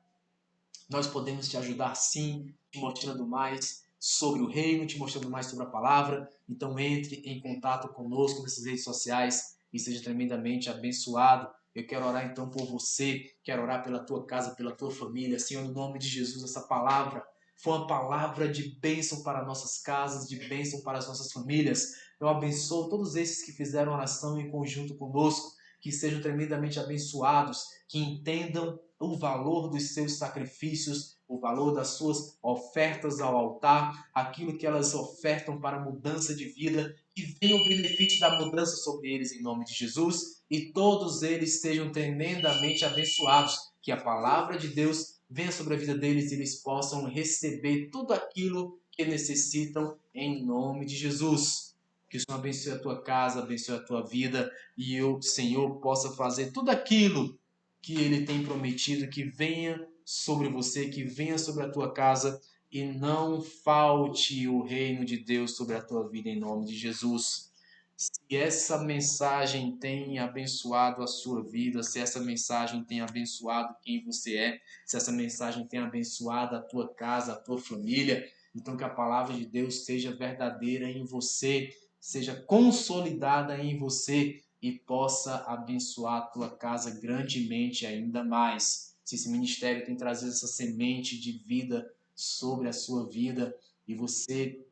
Nós podemos te ajudar sim, te mostrando mais sobre o reino, te mostrando mais sobre a palavra. Então entre em contato conosco nessas redes sociais e seja tremendamente abençoado. Eu quero orar então por você, quero orar pela tua casa, pela tua família. Senhor, no nome de Jesus, essa palavra foi uma palavra de bênção para nossas casas, de bênção para as nossas famílias. Eu abençoo todos esses que fizeram oração em conjunto conosco, que sejam tremendamente abençoados, que entendam o valor dos seus sacrifícios, o valor das suas ofertas ao altar, aquilo que elas ofertam para mudança de vida, que venha o benefício da mudança sobre eles em nome de Jesus e todos eles sejam tremendamente abençoados, que a palavra de Deus venha sobre a vida deles e eles possam receber tudo aquilo que necessitam em nome de Jesus. Que o Senhor abençoe a tua casa, abençoe a tua vida e o Senhor possa fazer tudo aquilo que Ele tem prometido, que venha sobre você, que venha sobre a tua casa e não falte o reino de Deus sobre a tua vida em nome de Jesus. Se essa mensagem tem abençoado a sua vida, se essa mensagem tem abençoado quem você é, se essa mensagem tem abençoado a tua casa, a tua família, então que a palavra de Deus seja verdadeira em você, seja consolidada em você e possa abençoar a tua casa grandemente ainda mais. Se esse ministério tem trazido essa semente de vida sobre a sua vida e você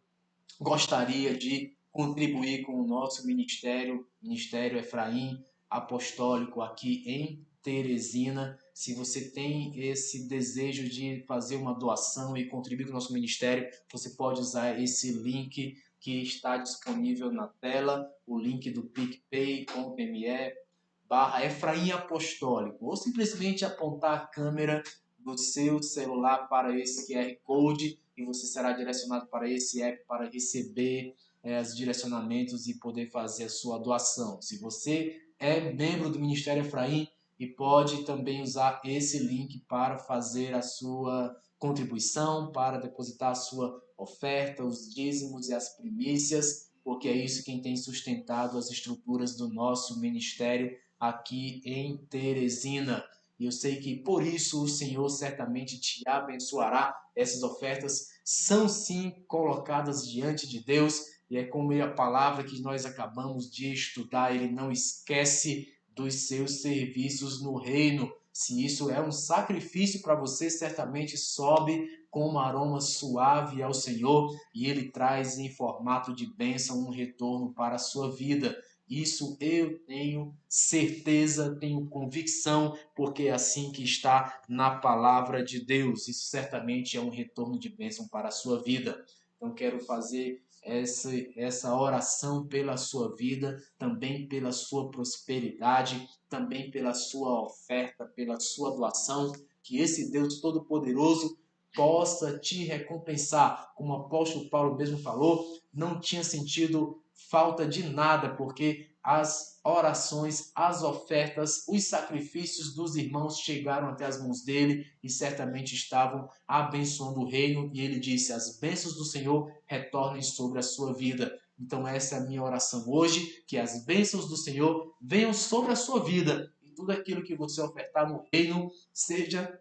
gostaria de contribuir com o nosso ministério, Ministério Efraim Apostólico aqui em Teresina. Se você tem esse desejo de fazer uma doação e contribuir com o nosso ministério, você pode usar esse link que está disponível na tela, o link do picpay.me/Efraim Apostólico, ou simplesmente apontar a câmera do seu celular para esse QR Code e você será direcionado para esse app para receber os direcionamentos e poder fazer a sua doação. Se você é membro do Ministério Efraim e pode também usar esse link para fazer a sua contribuição, para depositar a sua oferta, os dízimos e as primícias, porque é isso quem tem sustentado as estruturas do nosso ministério aqui em Teresina. E eu sei que por isso o Senhor certamente te abençoará. Essas ofertas são sim colocadas diante de Deus e é como a palavra que nós acabamos de estudar, ele não esquece dos seus serviços no reino. Se isso é um sacrifício para você, certamente sobe com um aroma suave ao Senhor e ele traz em formato de bênção um retorno para a sua vida. Isso eu tenho certeza, tenho convicção, porque é assim que está na palavra de Deus. Isso certamente é um retorno de bênção para a sua vida. Então quero fazer essa oração pela sua vida, também pela sua prosperidade, também pela sua oferta, pela sua doação, que esse Deus Todo-Poderoso possa te recompensar. Como o apóstolo Paulo mesmo falou, não tinha sentido falta de nada, porque as orações, as ofertas, os sacrifícios dos irmãos chegaram até as mãos dele e certamente estavam abençoando o reino. E ele disse: as bênçãos do Senhor retornem sobre a sua vida. Então essa é a minha oração hoje, que as bênçãos do Senhor venham sobre a sua vida e tudo aquilo que você ofertar no reino seja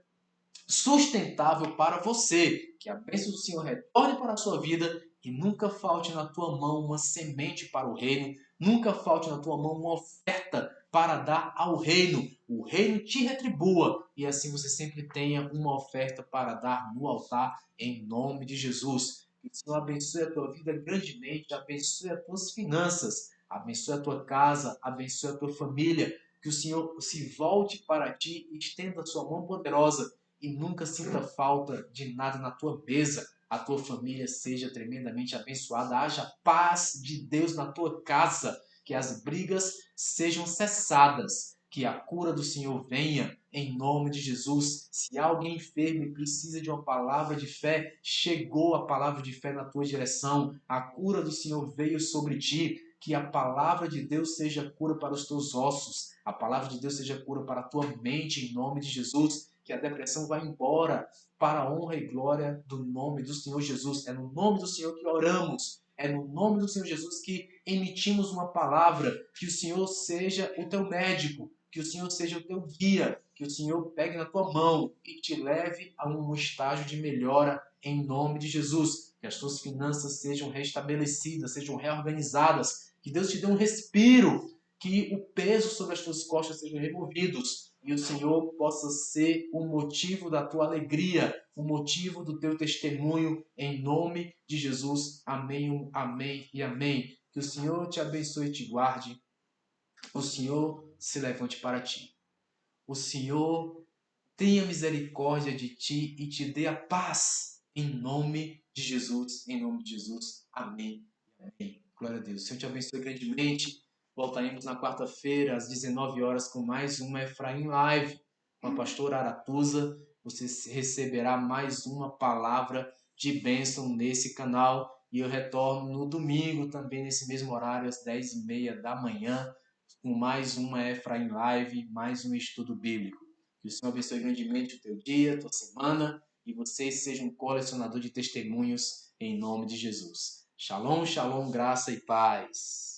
sustentável para você, que a bênção do Senhor retorne para a sua vida e nunca falte na tua mão uma semente para o reino, nunca falte na tua mão uma oferta para dar ao reino. O reino te retribua e assim você sempre tenha uma oferta para dar no altar em nome de Jesus. Que o Senhor abençoe a tua vida grandemente, abençoe as tuas finanças, abençoe a tua casa, abençoe a tua família. Que o Senhor se volte para ti e estenda a sua mão poderosa e nunca sinta falta de nada na tua mesa. A tua família seja tremendamente abençoada. Haja paz de Deus na tua casa. Que as brigas sejam cessadas. Que a cura do Senhor venha em nome de Jesus. Se alguém enfermo e precisa de uma palavra de fé, chegou a palavra de fé na tua direção. A cura do Senhor veio sobre ti. Que a palavra de Deus seja cura para os teus ossos. A palavra de Deus seja cura para a tua mente em nome de Jesus. Que a depressão vá embora para a honra e glória do nome do Senhor Jesus. É no nome do Senhor que oramos. É no nome do Senhor Jesus que emitimos uma palavra. Que o Senhor seja o teu médico. Que o Senhor seja o teu guia. Que o Senhor pegue na tua mão e te leve a um estágio de melhora em nome de Jesus. Que as tuas finanças sejam restabelecidas, sejam reorganizadas. Que Deus te dê um respiro. Que o peso sobre as tuas costas sejam removidos e o Senhor possa ser o motivo da tua alegria, o motivo do teu testemunho, em nome de Jesus. Amém, amém e amém. Que o Senhor te abençoe e te guarde. O Senhor se levante para ti. O Senhor tenha misericórdia de ti e te dê a paz, em nome de Jesus. Em nome de Jesus. Amém. Amém. Glória a Deus. O Senhor te abençoe grandemente. Voltaremos na quarta-feira, às 19 horas, com mais uma Efraim Live, com a pastora Aratuza. Você receberá mais uma palavra de bênção nesse canal. E eu retorno no domingo, também nesse mesmo horário, às 10h30 da manhã, com mais uma Efraim Live, mais um estudo bíblico. Que o Senhor abençoe grandemente o teu dia, a tua semana, e você seja um colecionador de testemunhos em nome de Jesus. Shalom, shalom, graça e paz.